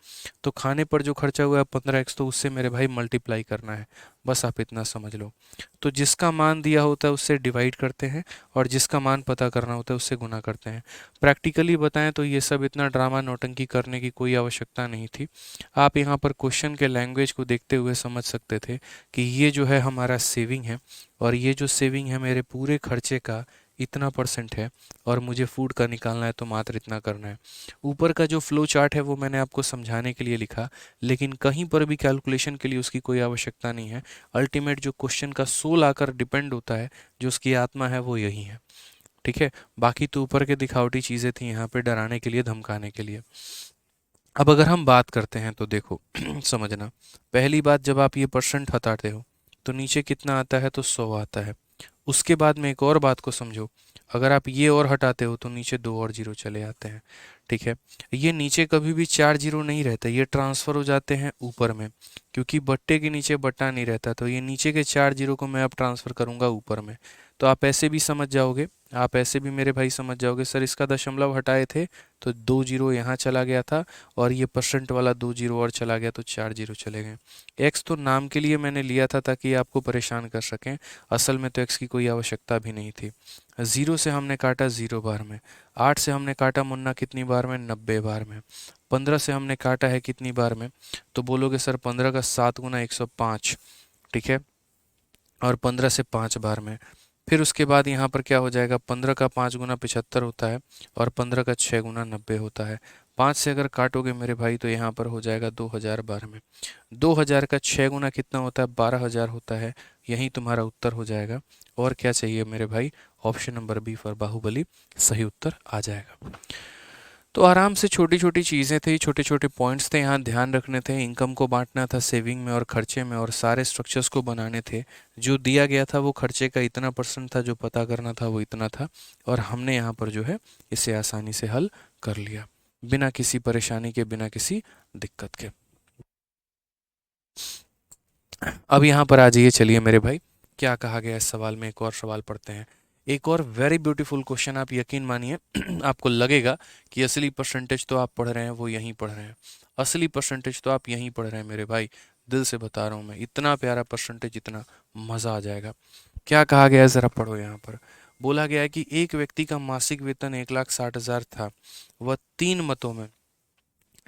तो खाने पर जो खर्चा हुआ है 15x, तो उससे मेरे भाई मल्टीप्लाई करना है। बस आप इतना समझ लो। तो जिसका मान दिया होता है उससे डिवाइड करते हैं, और जिसका मान पता करना होता है उससे गुना करते हैं। प्रैक्टिकली बताएं तो ये सब इतना ड्रामा नौटंकी करने की कोई आवश्यकता नहीं थी। आप यहाँ पर क्वेश्चन के लैंग्वेज को देखते हुए समझ सकते थे कि ये जो है हमारा सेविंग है, और ये जो सेविंग है मेरे पूरे खर्चे का इतना परसेंट है, और मुझे फूड का निकालना है तो मात्र इतना करना है। ऊपर का जो फ्लो चार्ट है वो मैंने आपको समझाने के लिए लिखा, लेकिन कहीं पर भी कैलकुलेशन के लिए उसकी कोई आवश्यकता नहीं है। अल्टीमेट जो क्वेश्चन का सोल आकर डिपेंड होता है, जो उसकी आत्मा है, वो यही है। ठीक है, बाकी तो ऊपर के दिखावटी चीज़ें थी यहाँ पे डराने के लिए, धमकाने के लिए। अब अगर हम बात करते हैं तो देखो समझना, पहली बात, जब आप ये परसेंट हटाते हो तो नीचे कितना आता है, तो 100 आता है। उसके बाद में एक और बात को समझो, अगर आप ये और हटाते हो तो नीचे 2 और जीरो चले आते हैं। ठीक है, ये नीचे कभी भी 4 जीरो नहीं रहते, ये ट्रांसफ़र हो जाते हैं ऊपर में, क्योंकि बट्टे के नीचे बट्टा नहीं रहता, तो ये नीचे के 4 जीरो को मैं अब ट्रांसफ़र करूँगा ऊपर में। तो आप ऐसे भी समझ जाओगे, आप ऐसे भी मेरे भाई समझ जाओगे, सर इसका दशमलव हटाए थे तो 2 जीरो यहाँ चला गया था, और ये परसेंट वाला 2 जीरो और चला गया तो 4 जीरो चले गए। एक्स तो नाम के लिए मैंने लिया था ताकि आपको परेशान कर सकें, असल में तो एक्स की कोई आवश्यकता भी नहीं थी। 0 से हमने काटा 0 बार में, 8 से हमने काटा मुन्ना कितनी बार में, 90 बार में, 15 से हमने काटा है कितनी बार में, तो बोलोगे सर 15 का 7 गुना 105। ठीक है, और 15 से 5 बार में। फिर उसके बाद यहाँ पर क्या हो जाएगा, 15 का 5 गुना 75 होता है, और 15 का 6 गुना 90 होता है। 5 से अगर काटोगे मेरे भाई तो यहाँ पर हो जाएगा 2000 बार में। 2000 का 6 गुना कितना होता है, 12000 होता है। यही तुम्हारा उत्तर हो जाएगा। और क्या चाहिए मेरे भाई, option number B for Baahubali सही उत्तर आ जाएगा। तो आराम से छोटी छोटी चीज़ें थी, छोटे छोटे पॉइंट्स थे, यहाँ ध्यान रखने थे, इनकम को बांटना था सेविंग में और खर्चे में, और सारे स्ट्रक्चर्स को बनाने थे। जो दिया गया था वो खर्चे का इतना परसेंट था, जो पता करना था वो इतना था, और हमने यहाँ पर जो है इसे आसानी से हल कर लिया, बिना किसी परेशानी के, बिना किसी दिक्कत के। अब यहाँ पर आ जाइए, चलिए मेरे भाई, क्या कहा गया इस सवाल में, एक और सवाल पढ़ते हैं। एक और वेरी ब्यूटीफुल क्वेश्चन, आप यकीन मानिए आपको लगेगा कि असली परसेंटेज तो आप पढ़ रहे हैं वो यहीं पढ़ रहे हैं, असली परसेंटेज तो आप यहीं पढ़ रहे हैं मेरे भाई, दिल से बता रहा हूँ मैं, इतना प्यारा परसेंटेज, इतना मज़ा आ जाएगा। क्या कहा गया है, ज़रा पढ़ो यहाँ पर। बोला गया है कि एक व्यक्ति का मासिक वेतन 1,60,000 था, वह 3 मतों में,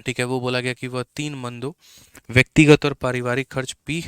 ठीक है, वो बोला गया कि वह 3 मंदों, व्यक्तिगत और पारिवारिक खर्च पी,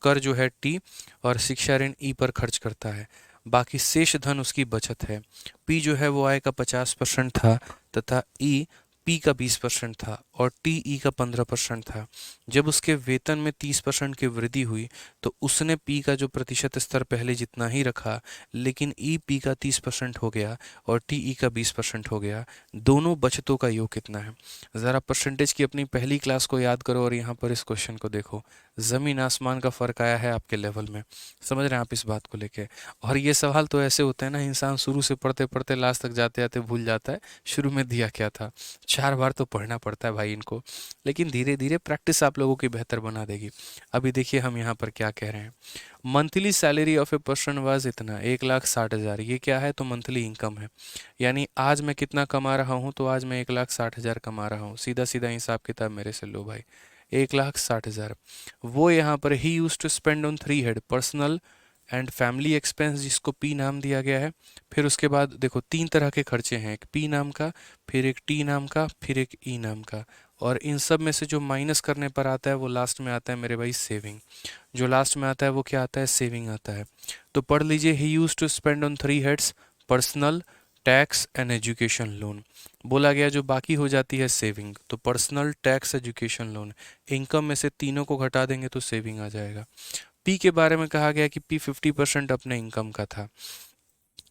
कर जो है टी, और शिक्षा ऋण ई पर खर्च करता है। बाकी शेष धन उसकी बचत है। पी जो है वो आय का 50% था, तथा ई पी का 20% था, और टी ई का 15% था। जब उसके वेतन में 30% की वृद्धि हुई तो उसने पी का जो प्रतिशत स्तर पहले जितना ही रखा, लेकिन ई पी का 30% हो गया और टी ई का 20% हो गया। दोनों बचतों का योग कितना है? ज़रा परसेंटेज की अपनी पहली क्लास को याद करो और यहाँ पर इस क्वेश्चन को देखो। ज़मीन आसमान का फ़र्क आया है आपके लेवल में, समझ रहे हैं आप इस बात को लेके। और ये सवाल तो ऐसे होते हैं ना, इंसान शुरू से पढ़ते पढ़ते लास्ट तक जाते जाते भूल जाता है शुरू में दिया क्या था। 4 बार तो पढ़ना पड़ता है भाई इनको, लेकिन धीरे धीरे प्रैक्टिस आप लोगों की बेहतर बना देगी। अभी देखिए हम यहाँ पर क्या कह रहे हैं। Monthly salary of a person was इतना, 1,60,000, ये क्या है, तो मंथली इनकम है। यानी आज मैं कितना कमा रहा हूँ, तो आज मैं 1,60,000 कमा रहा हूँ, सीधा सीधा हिसाब किताब मेरे से लो भाई, 1,60,000। वो यहाँ पर he use to spend on 3 head, personal and family expense, जिसको पी नाम दिया गया है। फिर उसके बाद देखो 3 तरह के खर्चे हैं, एक पी नाम का, फिर एक टी नाम का, फिर एक ई नाम का, और इन सब में से जो माइनस करने पर आता है वो लास्ट में आता है मेरे भाई सेविंग। जो लास्ट में आता है वो क्या आता है, सेविंग आता है। तो पढ़ लीजिए, he use to spend on 3 heads, personal, tax and education loan. बोला गया जो बाकी हो जाती है सेविंग, तो personal, tax, education loan, income में से तीनों को घटा देंगे तो सेविंग आ जाएगा। पी के बारे में कहा गया कि पी 50% अपने इनकम का था।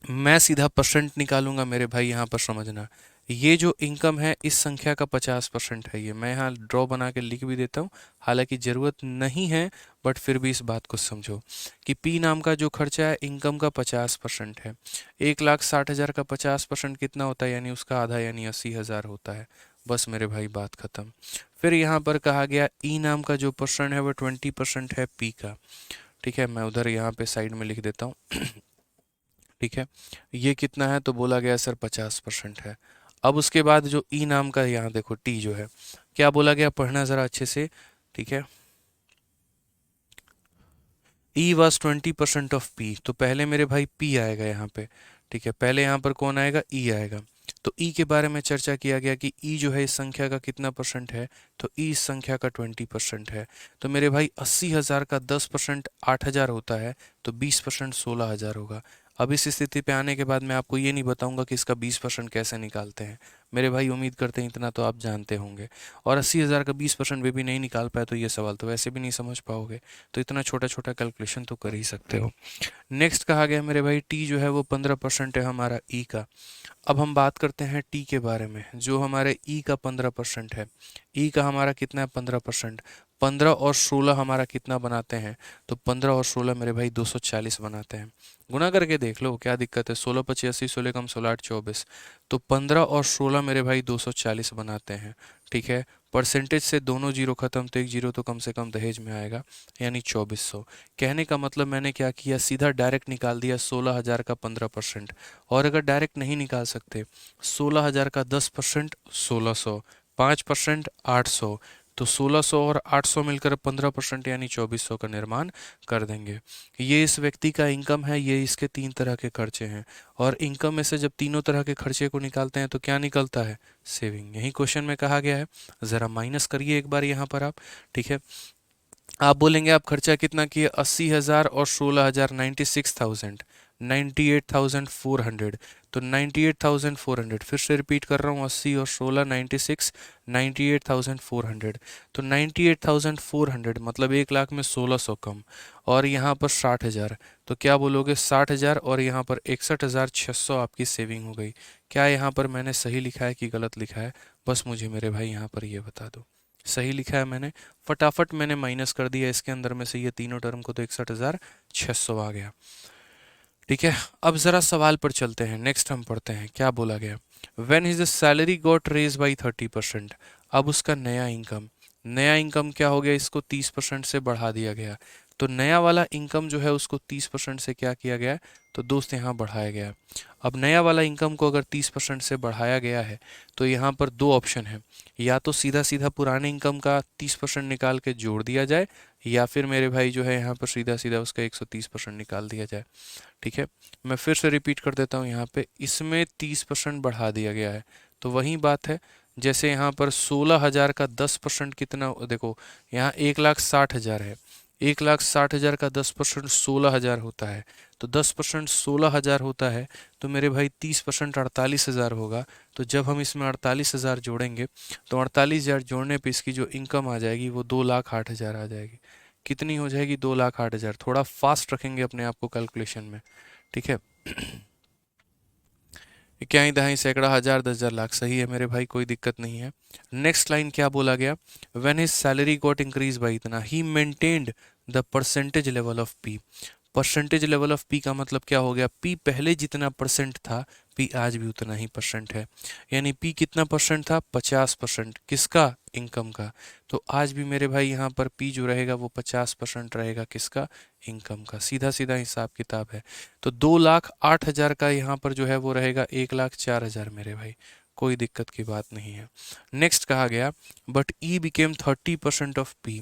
मैं सीधा परसेंट निकालूंगा मेरे भाई, यहाँ पर समझना, ये जो इनकम है इस संख्या का 50% है। ये मैं यहाँ ड्रॉ बना के लिख भी देता हूँ, हालांकि ज़रूरत नहीं है, बट फिर भी इस बात को समझो कि पी नाम का जो खर्चा है इनकम का 50% है। 1,60,000 का 50% कितना होता है, यानी उसका आधा, यानी 80,000 होता है। बस मेरे भाई बात खत्म। फिर यहाँ पर कहा गया ई नाम का जो पर्सन है वो 20% है पी का। ठीक है, मैं उधर यहाँ पे साइड में लिख देता हूँ। ठीक है, ये कितना है तो बोला गया सर 50% है। अब उसके बाद जो ई नाम का यहाँ देखो टी जो है, क्या बोला गया, पढ़ना ज़रा अच्छे से। ठीक है, ई वॉज 20% ऑफ पी, तो पहले मेरे भाई पी आएगा यहाँ पे। ठीक है, पहले यहाँ पर कौन आएगा, ई आएगा। तो ई के बारे में चर्चा किया गया कि ई जो है इस संख्या का कितना परसेंट है, तो ई इस संख्या का 20% है। तो मेरे भाई 80,000 का 10% 8,000 होता है, तो 20% 16,000 होगा। अब इस स्थिति पे आने के बाद मैं आपको ये नहीं बताऊंगा कि इसका 20% कैसे निकालते हैं। मेरे भाई उम्मीद करते हैं इतना तो आप जानते होंगे। और 80,000 का 20% वे भी नहीं निकाल पाए तो ये सवाल तो वैसे भी नहीं समझ पाओगे। तो इतना छोटा छोटा कैलकुलेशन तो कर ही सकते हो। नेक्स्ट कहा गया मेरे भाई टी जो है वो 15% है हमारा ई का। अब हम बात करते हैं टी के बारे में, जो हमारे ई का 15% है। ई का हमारा कितना है 15%। 15 और 16 हमारा कितना बनाते हैं, तो 15 और 16 मेरे भाई 240 बनाते हैं। गुना करके देख लो क्या दिक्कत है, 16 25 80, 16 कम 16 8 24। तो 15 और 16 मेरे भाई 240 बनाते हैं। ठीक है, परसेंटेज से दोनों जीरो खत्म, तो एक जीरो तो कम से कम दहेज में आएगा, यानी 2400। कहने का मतलब मैंने क्या किया, सीधा डायरेक्ट निकाल दिया 16,000 का 15%। और अगर डायरेक्ट नहीं निकाल सकते, 16,000 का 10% 1600, 5% 800, तो 1600 और 800 मिलकर 15% यानी 2400 का निर्माण कर देंगे। ये इस व्यक्ति का इनकम है, ये इसके 3 तरह के खर्चे हैं। और इनकम में से जब तीनों तरह के खर्चे को निकालते हैं तो क्या निकलता है, सेविंग। यही क्वेश्चन में कहा गया है। ज़रा माइनस करिए एक बार यहाँ पर आप। ठीक है, आप बोलेंगे आप खर्चा कितना किए, 80,000 और 16,000, 96,000, 98,400। तो 98,400 फिर से रिपीट कर रहा हूँ, 80 और 16 96, 98,400। तो 98,400 मतलब 1 लाख में 1,600 कम, और यहाँ पर 60,000। तो क्या बोलोगे, 60,000 और यहाँ पर 61,600 आपकी सेविंग हो गई। क्या यहाँ पर मैंने सही लिखा है कि गलत लिखा है, बस मुझे मेरे भाई यहाँ पर ये बता दो। सही लिखा है मैंने, फटाफट मैंने माइनस कर दिया इसके अंदर में से ये तीनों टर्म को, तो 61,600 आ गया। ठीक है, अब जरा सवाल पर चलते हैं। नेक्स्ट हम पढ़ते हैं क्या बोला गया, when his salary got raise by 30%। अब उसका नया इनकम क्या हो गया, इसको 30% से बढ़ा दिया गया। तो नया वाला इनकम जो है उसको 30% से क्या किया गया, तो दोस्त यहाँ बढ़ाया गया। अब नया वाला इनकम को अगर 30% से बढ़ाया गया है तो यहाँ पर दो ऑप्शन है, या तो सीधा सीधा पुराने इनकम का 30% निकाल के जोड़ दिया जाए, या फिर मेरे भाई जो है यहाँ पर सीधा सीधा उसका 130% निकाल दिया जाए। ठीक है, मैं फिर से रिपीट कर देता हूँ, यहाँ पे इसमें 30% बढ़ा दिया गया है। तो वही बात है, जैसे यहाँ पर 16,000 का 10% कितना, देखो यहाँ 1,60,000 है, 1,60,000 का 10% 16,000 होता है। तो 10% 16,000 होता है, तो मेरे भाई 30% 48,000 होगा। तो जब हम इसमें 48,000 जोड़ेंगे तो 48,000 जोड़ने पे इसकी जो इनकम आ जाएगी वो 2,08,000 आ जाएगी। कितनी हो जाएगी, 2,08,000। थोड़ा फास्ट रखेंगे अपने आप को कैलकुलेशन में। ठीक है, इक्याई दहाई सैकड़ा हजार 10,000 लाख, सही है मेरे भाई, कोई दिक्कत नहीं है। नेक्स्ट लाइन क्या बोला गया, when his salary got increase by इतना, he maintained the percentage level of P. Percentage level of P का मतलब क्या हो गया, पी पहले जितना परसेंट था पी आज भी उतना ही परसेंट है। यानी पी कितना परसेंट था, 50%। किसका, इनकम का। तो आज भी मेरे भाई यहाँ पर पी जो रहेगा वो 50% रहेगा, किसका, इनकम का। सीधा सीधा हिसाब किताब है। तो 2,08,000 का यहाँ पर जो है वो रहेगा 1,04,000 मेरे भाई, कोई दिक्कत की बात नहीं है। नेक्स्ट कहा गया, but E became 30% of P.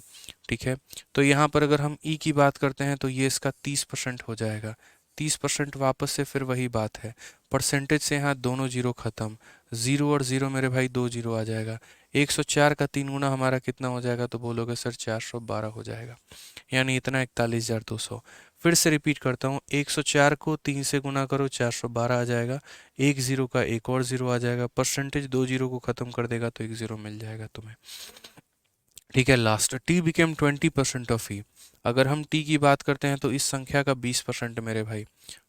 ठीक है, तो यहाँ पर अगर हम ई की बात करते हैं तो ये इसका 30% हो जाएगा। 30% वापस से फिर वही बात है, परसेंटेज से यहाँ दोनों जीरो खत्म, जीरो और जीरो मेरे भाई 2 जीरो आ जाएगा। 104 का 3 गुना हमारा कितना हो जाएगा, तो बोलोगे सर 412 हो जाएगा, यानी इतना 41,200। फिर से रिपीट करता हूँ, 104 को 3 से गुना करो 412 आ जाएगा। एक जीरो का एक और जीरो आ जाएगा, परसेंटेज 2 जीरो को खत्म कर देगा तो एक जीरो मिल जाएगा तुम्हें। ठीक है, लास्ट टी बिकेम 20% ऑफ ई। अगर हम टी की बात करते हैं तो इस संख्या का 20% मेरे भाई।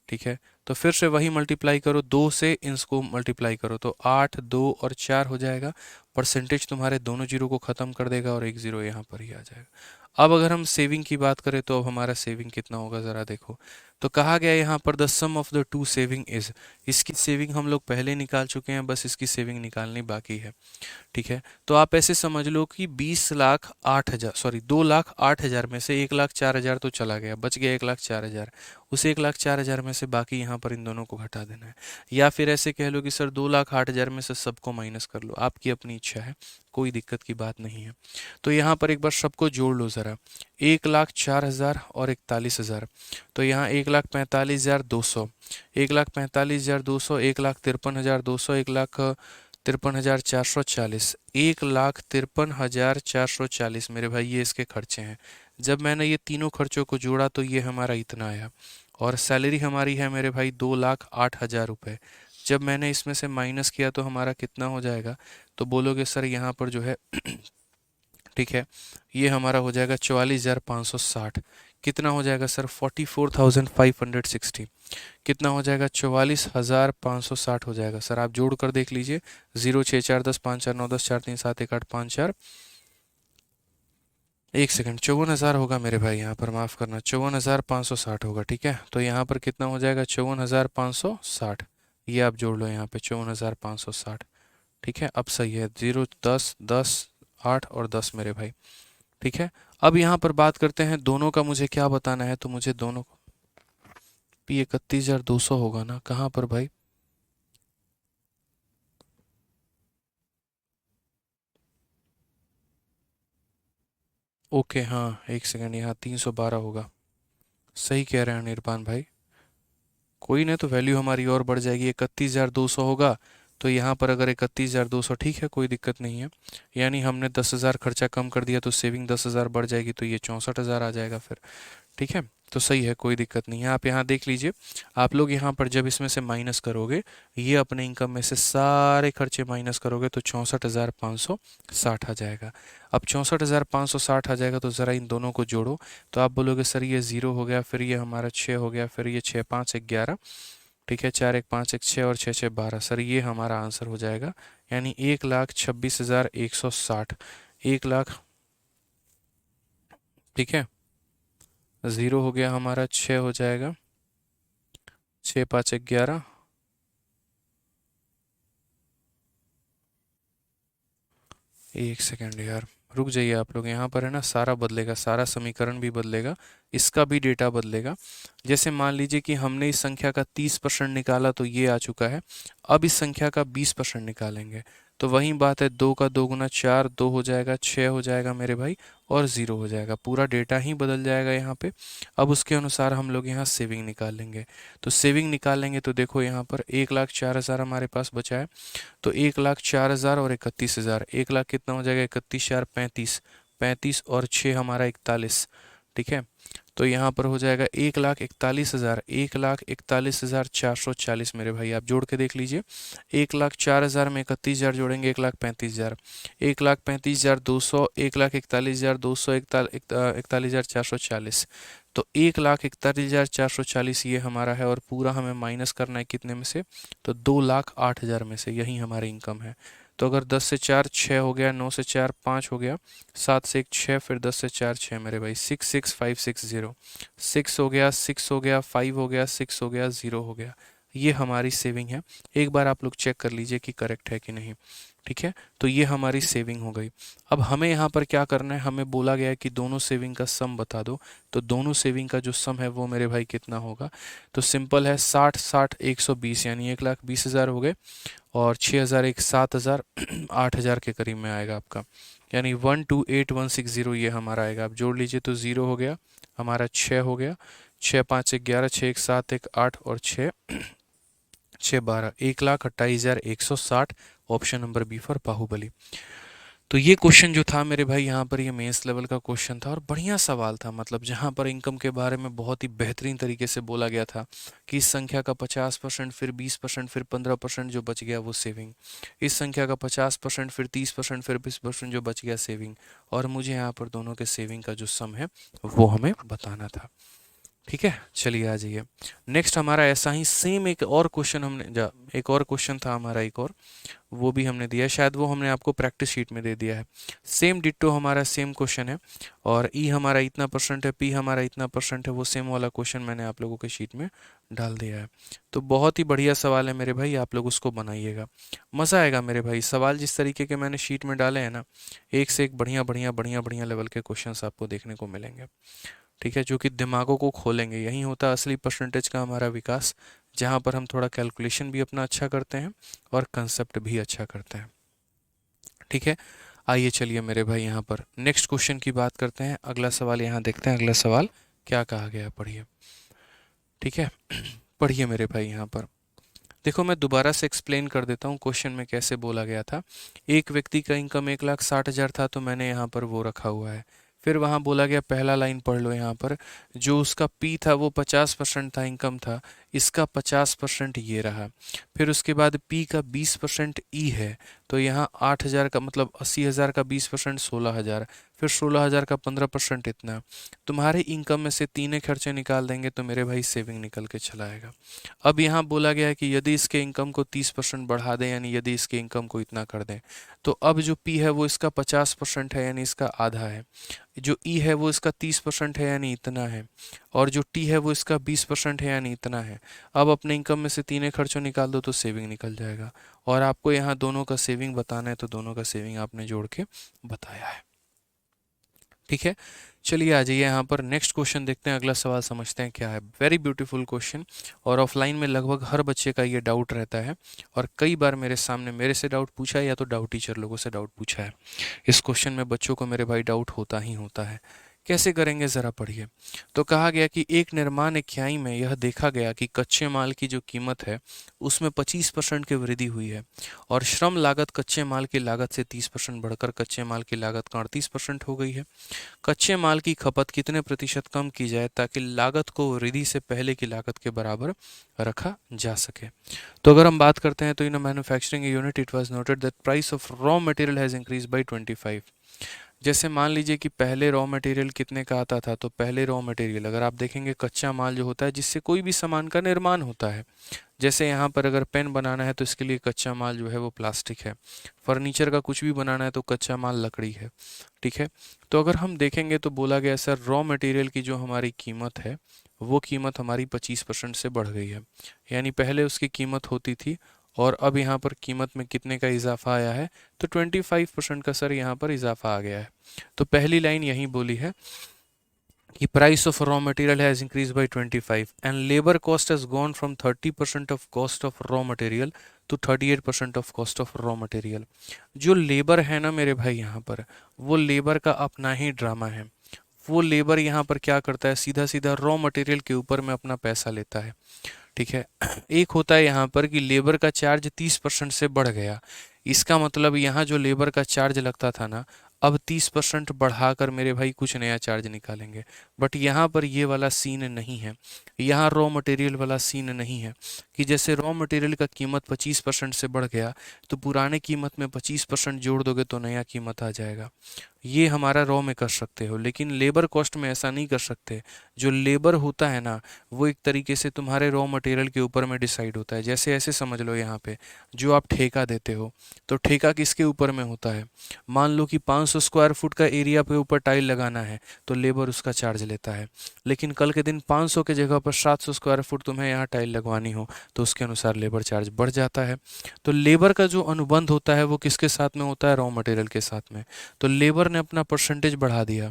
ठीक है, तो फिर से वही मल्टीप्लाई करो, 2 से इसको मल्टीप्लाई करो तो 8 2 और 4 हो जाएगा, परसेंटेज तुम्हारे दोनों जीरो को ख़त्म कर देगा और एक ज़ीरो यहाँ पर ही आ जाएगा। अब अगर हम सेविंग की बात करें तो अब हमारा सेविंग कितना होगा ज़रा देखो। तो कहा गया यहाँ पर the sum of the two saving is, इसकी सेविंग हम लोग पहले निकाल चुके हैं, बस इसकी सेविंग निकालनी बाकी है। ठीक है, तो आप ऐसे समझ लो कि 2,08,000 में से 1,04,000 तो चला गया, बच गया 1,04,000। उस 1,04,000 में से बाकी यहाँ पर इन दोनों को घटा देना है। या फिर ऐसे कह लो कि सर 2,08,000 में से सबको माइनस कर लो, आपकी अपनी इच्छा है, कोई दिक्कत की बात नहीं है। तो यहाँ पर एक बार सबको जोड़ लो ज़रा, 1,04,000 और 41,000, तो यहाँ 1,45,200, 1,45,200, 1,53,200, 1,53,440, 1,53,440 मेरे भाई, ये इसके खर्चे हैं। जब मैंने ये तीनों खर्चों को जोड़ा तो ये हमारा इतना आया। और सैलरी हमारी है मेरे भाई 2,08,000 रुपये। जब मैंने इसमें से माइनस किया तो हमारा कितना हो जाएगा, तो बोलोगे सर यहाँ पर जो है ठीक है, ये हमारा हो जाएगा 44,560। कितना हो जाएगा सर, 44,560। कितना हो जाएगा, 44,560 हो जाएगा। सर आप जोड़ कर देख लीजिए, 0 6 4 10 5 4 9 10 4 3 7 1 8 5 4, एक सेकंड, 54,000 होगा मेरे भाई, यहाँ पर माफ़ करना, 54,560 होगा। ठीक है, तो यहाँ पर कितना हो जाएगा, 54,560। ये आप जोड़ लो यहाँ पे 54,560। ठीक है, अब सही है, 0 10 10 8 और 10 मेरे भाई। ठीक है, अब यहाँ पर बात करते हैं दोनों का, मुझे क्या बताना है, तो मुझे दोनों पी 31,200 होगा ना, कहाँ पर भाई, ओके हाँ एक सेकंड, यहाँ 312 होगा। सही कह रहे हैं निर्पान भाई, कोई नहीं, तो वैल्यू हमारी और बढ़ जाएगी, 31,200 होगा। तो यहाँ पर अगर 31,200, ठीक है कोई दिक्कत नहीं है, यानी हमने 10,000 खर्चा कम कर दिया तो सेविंग 10,000 बढ़ जाएगी, तो ये 64,000 आ जाएगा फिर। ठीक है, तो सही है, कोई दिक्कत नहीं है। आप यहाँ देख लीजिए, आप लोग यहाँ पर जब इसमें से माइनस करोगे, ये अपने इनकम में से सारे खर्चे माइनस करोगे तो 64,560 आ जाएगा। अब 64,560 आ जाएगा तो ज़रा इन दोनों को जोड़ो, तो आप बोलोगे सर ये 0 हो गया, फिर ये हमारा 6 हो गया, फिर ये 6 5 1 11, ठीक है, 4 1 5 1 6 और 6 6 12। सर ये हमारा आंसर हो जाएगा, यानी 1,26,160, 1,00,000। ठीक है, 0 हो गया हमारा, 6 हो जाएगा, 6 5 1 11, एक सेकेंड यार, रुक जाइए आप लोग, यहाँ पर है ना सारा बदलेगा, सारा समीकरण भी बदलेगा, इसका भी डेटा बदलेगा। जैसे मान लीजिए कि हमने इस संख्या का 30% निकाला तो ये आ चुका है, अब इस संख्या का 20% निकालेंगे तो वही बात है, 2 का 2 गुना 4, 2 हो जाएगा, 6 हो जाएगा मेरे भाई, और 0 हो जाएगा, पूरा डेटा ही बदल जाएगा यहाँ पे। अब उसके अनुसार हम लोग यहाँ सेविंग निकाल लेंगे। तो सेविंग निकाल लेंगे तो देखो यहाँ पर 1,04,000 हमारे पास बचा है, तो 1,04,000 और 31,000, 1,00,000 कितना हो जाएगा, 31,4 35, 35 और 6 हमारा 41। ठीक है, तो यहाँ पर हो जाएगा 1,41,000, 1,41,440 मेरे भाई, आप जोड़ के देख लीजिए, 1,04,000 में 31,000 जोड़ेंगे, 1,35,000, 1,35,200, 1,41,200, 41,440, तो 1,41,440 ये हमारा है, और पूरा हमें माइनस करना है कितने में से, तो 2,08,000 में से, यही हमारी इनकम है। तो अगर 10 से 4 6 हो गया, 9 से 4 5 हो गया, 7 से 1 6, फिर 10 से 4 6 मेरे भाई, 66560, 6 हो गया, 6 हो गया, 5 हो गया, 6 हो गया, 0 हो गया, ये हमारी सेविंग है। एक बार आप लोग चेक कर लीजिए कि करेक्ट है कि नहीं। ठीक है, तो ये हमारी सेविंग हो गई। अब हमें यहाँ पर क्या करना है, हमें बोला गया है कि दोनों सेविंग का सम बता दो, तो दोनों सेविंग का जो सम है वो मेरे भाई कितना होगा, तो सिंपल है, 60 60 120, यानी 1,20,000 हो गए, और 6,000 एक 7,000 8,000 के करीब में आएगा आपका, यानी 128,160 ये हमारा आएगा। आप जोड़ लीजिए तो 0 हो गया हमारा, 6 हो गया, 6 5 1 11, 6 1 7 1 8 और 6 6 12, 1,28,160, option number B for Baahubali. तो ये क्वेश्चन जो था मेरे भाई, यहाँ पर ये मेंस लेवल का क्वेश्चन था और बढ़िया सवाल था, मतलब जहाँ पर इनकम के बारे में बहुत ही बेहतरीन तरीके से बोला गया था कि इस संख्या का 50%, फिर 20%, फिर 15% जो बच गया वो सेविंग, इस संख्या का 50%, फिर 30%, फिर 20% जो बच गया सेविंग, और मुझे यहाँ पर दोनों के सेविंग का जो सम है वो हमें बताना था। ठीक है, चलिए आ जाइए। नेक्स्ट हमारा ऐसा ही सेम एक और क्वेश्चन एक और क्वेश्चन था हमारा, एक और वो भी हमने दिया है, शायद वो हमने आपको प्रैक्टिस शीट में दे दिया है। सेम डिट्टो हमारा सेम क्वेश्चन है, और ई हमारा इतना परसेंट है, पी हमारा इतना परसेंट है, वो सेम वाला क्वेश्चन मैंने आप लोगों के शीट में डाल दिया है। तो बहुत ही बढ़िया सवाल है मेरे भाई, आप लोग उसको बनाइएगा, मज़ा आएगा मेरे भाई। सवाल जिस तरीके के मैंने शीट में डाले हैं ना, एक से एक बढ़िया बढ़िया बढ़िया बढ़िया लेवल के क्वेश्चन आपको देखने को मिलेंगे। ठीक है, जो कि दिमागों को खोलेंगे। यही होता है असली परसेंटेज का हमारा विकास, जहाँ पर हम थोड़ा कैलकुलेशन भी अपना अच्छा करते हैं और कंसेप्ट भी अच्छा करते हैं। ठीक है, आइए चलिए मेरे भाई यहाँ पर नेक्स्ट क्वेश्चन की बात करते हैं। अगला सवाल यहाँ देखते हैं, अगला सवाल क्या कहा गया है, पढ़िए। ठीक है, पढ़िए मेरे भाई यहाँ पर। देखो मैं दोबारा से एक्सप्लेन कर देता हूँ क्वेश्चन में कैसे बोला गया था। एक व्यक्ति का इनकम 1,60,000 था, तो मैंने यहाँ पर वो रखा हुआ है। फिर वहाँ बोला गया, पहला लाइन पढ़ लो यहाँ पर, जो उसका पी था वो 50% था, इनकम था, इसका 50% ये रहा। फिर उसके बाद पी का 20% ई है, तो यहाँ 8,000 का मतलब 80,000 का 20% 16,000, फिर 16,000 का 15% इतना। तुम्हारे इनकम में से तीनों खर्चे निकाल देंगे तो मेरे भाई सेविंग निकल के चला आएगा। अब यहाँ बोला गया है कि यदि इसके इनकम को 30% बढ़ा दें, यानी यदि इसके इनकम को इतना कर दें, तो अब जो पी है वो इसका 50% है, यानी इसका आधा है। जो ई है वो इसका 30% है, यानी इतना है। और जो टी है वो इसका 20% है, यानी इतना है। अब अपने इनकम में से तीनों खर्चों निकाल दो तो सेविंग निकल जाएगा। और आपको यहाँ दोनों का सेविंग बताना है, तो दोनों का सेविंग आपने जोड़ के बताया है। ठीक है, चलिए आ जाइए यहाँ पर नेक्स्ट क्वेश्चन देखते हैं, अगला सवाल समझते हैं क्या है। वेरी ब्यूटीफुल क्वेश्चन, और ऑफलाइन में लगभग हर बच्चे का ये डाउट रहता है, और कई बार मेरे सामने मेरे से डाउट पूछा है, या तो डाउट टीचर लोगों से डाउट पूछा है। इस क्वेश्चन में बच्चों को मेरे भाई डाउट होता ही होता है। कैसे करेंगे ज़रा पढ़िए। तो कहा गया कि एक निर्माण इकाई में यह देखा गया कि कच्चे माल की जो कीमत है उसमें 25% की वृद्धि हुई है, और श्रम लागत कच्चे माल की लागत से 30% बढ़कर कच्चे माल की लागत का 38% हो गई है। कच्चे माल की खपत कितने प्रतिशत कम की जाए ताकि लागत को वृद्धि से पहले की लागत के बराबर रखा जा सके। तो अगर हम बात करते हैं, तो in manufacturing unit it was noted that price of raw material has increase by 25। जैसे मान लीजिए कि पहले रॉ मटेरियल कितने का आता था, तो पहले रॉ मटेरियल अगर आप देखेंगे, कच्चा माल जो होता है जिससे कोई भी सामान का निर्माण होता है, जैसे यहाँ पर अगर पेन बनाना है तो इसके लिए कच्चा माल जो है वो प्लास्टिक है। फर्नीचर का कुछ भी बनाना है तो कच्चा माल लकड़ी है। ठीक है, तो अगर हम देखेंगे तो बोला गया सर रॉ मटेरियल की जो हमारी कीमत है वो कीमत हमारी 25% से बढ़ गई है। यानी पहले उसकी कीमत होती थी, और अब यहाँ पर कीमत में कितने का इजाफा आया है, तो 25% का सर यहाँ पर इजाफा आ गया है। तो पहली लाइन यही बोली है कि price of raw material has increase by 25 and labour cost has gone from 30% of cost of raw material to 38% of cost of raw material. जो लेबर है ना मेरे भाई, यहाँ पर वो लेबर का अपना ही ड्रामा है। वो लेबर यहाँ पर क्या करता है, सीधा सीधा रॉ मटेरियल के ऊपर में अपना पैसा लेता है। ठीक है, एक होता है यहाँ पर कि लेबर का चार्ज 30% से बढ़ गया, इसका मतलब यहाँ जो लेबर का चार्ज लगता था ना, अब 30% बढ़ाकर मेरे भाई कुछ नया चार्ज निकालेंगे। बट यहाँ पर ये वाला सीन नहीं है, यहाँ रॉ मटेरियल वाला सीन नहीं है कि जैसे रॉ मटेरियल का कीमत 25% से बढ़ गया तो पुराने कीमत में 25% जोड़ दोगे तो नया कीमत आ जाएगा। ये हमारा रॉ में कर सकते हो, लेकिन लेबर कॉस्ट में ऐसा नहीं कर सकते। जो लेबर होता है ना, वो एक तरीके से तुम्हारे रॉ मटेरियल के ऊपर में डिसाइड होता है। जैसे ऐसे समझ लो, यहाँ पे जो आप ठेका देते हो, तो ठेका किसके ऊपर में होता है। मान लो कि 500 स्क्वायर फुट का एरिया पे ऊपर टाइल लगाना है, तो लेबर उसका चार्ज लेता है। लेकिन कल के दिन 500 के जगह पर 700 स्क्वायर फुट तुम्हें यहाँ टाइल लगवानी हो, तो उसके अनुसार लेबर चार्ज बढ़ जाता है। तो लेबर का जो अनुबंध होता है वो किसके साथ में होता है, रॉ मटेरियल के साथ में। तो लेबर ने अपना परसेंटेज बढ़ा दिया।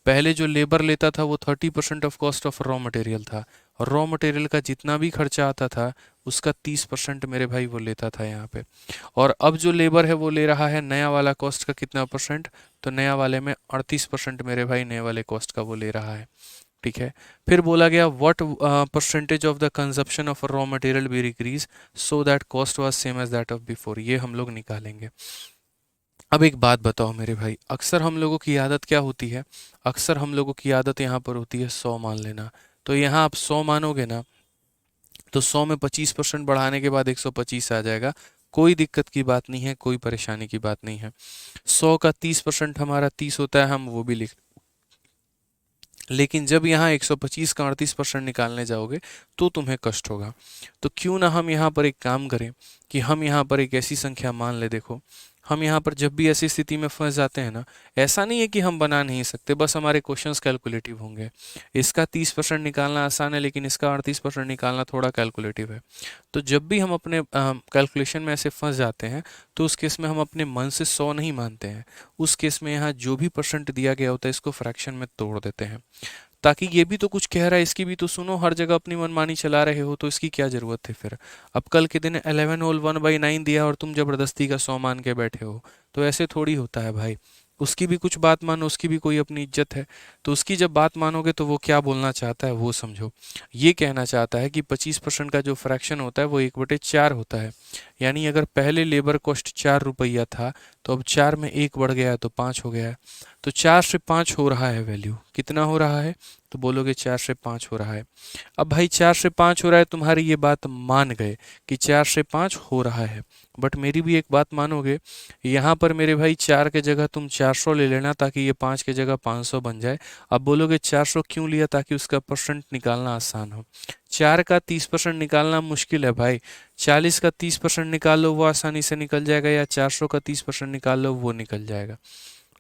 पहले जो लेबर लेता था वो 30% of cost of raw material था, और रॉ मटेरियल का जितना भी खर्चा आता था उसका 30% मेरे भाई वो लेता था यहाँ पे। और अब जो लेबर है वो ले रहा है नया वाला कॉस्ट का कितना परसेंट, तो नया वाले में 38% मेरे भाई नए वाले कॉस्ट का वो ले रहा है। ठीक है, फिर बोला गया what percentage of the consumption of raw material be decrease so that cost was same as that of before, ये हम लोग निकालेंगे। अब एक बात बताओ मेरे भाई, अक्सर हम लोगों की आदत क्या होती है, अक्सर हम लोगों की आदत यहाँ पर होती है 100 मान लेना। तो यहाँ आप 100 मानोगे ना, तो 100 में 25% बढ़ाने के बाद 125 आ जाएगा। कोई दिक्कत की बात नहीं है, कोई परेशानी की बात नहीं है। 100 का 30% हमारा 30 होता है, हम वो भी लिख लेकिन जब यहाँ 125 का 38% निकालने जाओगे तो तुम्हें कष्ट होगा। तो क्यों ना हम यहाँ पर एक काम करें कि हम यहाँ पर एक ऐसी संख्या मान ले। देखो, हम यहाँ पर जब भी ऐसी स्थिति में फंस जाते हैं ना, ऐसा नहीं है कि हम बना नहीं सकते, बस हमारे क्वेश्चंस कैलकुलेटिव होंगे। इसका 30% निकालना आसान है, लेकिन इसका 38% निकालना थोड़ा कैलकुलेटिव है। तो जब भी हम अपने कैलकुलेशन में ऐसे फंस जाते हैं, तो उस केस में हम अपने मन से 100 नहीं मानते हैं। उस केस में यहाँ जो भी परसेंट दिया गया होता है, इसको फ्रैक्शन में तोड़ देते हैं, ताकि ये भी तो कुछ कह रहा है, इसकी भी तो सुनो। हर जगह अपनी मनमानी चला रहे हो तो इसकी क्या जरूरत है फिर। अब कल के दिन 11 होल 1/9 दिया और तुम जबरदस्ती का 100 मान के बैठे हो, तो ऐसे थोड़ी होता है भाई। उसकी भी कुछ बात मानो, उसकी भी कोई अपनी इज्जत है। तो उसकी जब बात मानोगे तो वो क्या बोलना चाहता है वो समझो। ये कहना चाहता है कि 25% का जो फ्रैक्शन होता है वो 1/4 होता है। यानी अगर पहले लेबर कॉस्ट 4 रुपया था, तो अब 4 में 1 बढ़ गया है तो 5 हो गया है। तो 4 से 5 हो रहा है वैल्यू। कितना हो रहा है? तो बोलोगे 4 से 5 हो रहा है। अब भाई 4 से 5 हो रहा है, तुम्हारी ये बात मान गए कि 4 से 5 हो रहा है। बट मेरी भी एक बात मानोगे, यहाँ पर मेरे भाई 4 के जगह तुम 400 ले लेना, ताकि ये 5 के जगह 500 बन जाए। अब बोलोगे 400 क्यों लिया? ताकि उसका परसेंट निकालना आसान हो। 4 का 30% निकालना मुश्किल है भाई। 40 का 30% निकाल लो, वो आसानी से निकल जाएगा, या 400 का 30% निकाल लो, वो निकल जाएगा।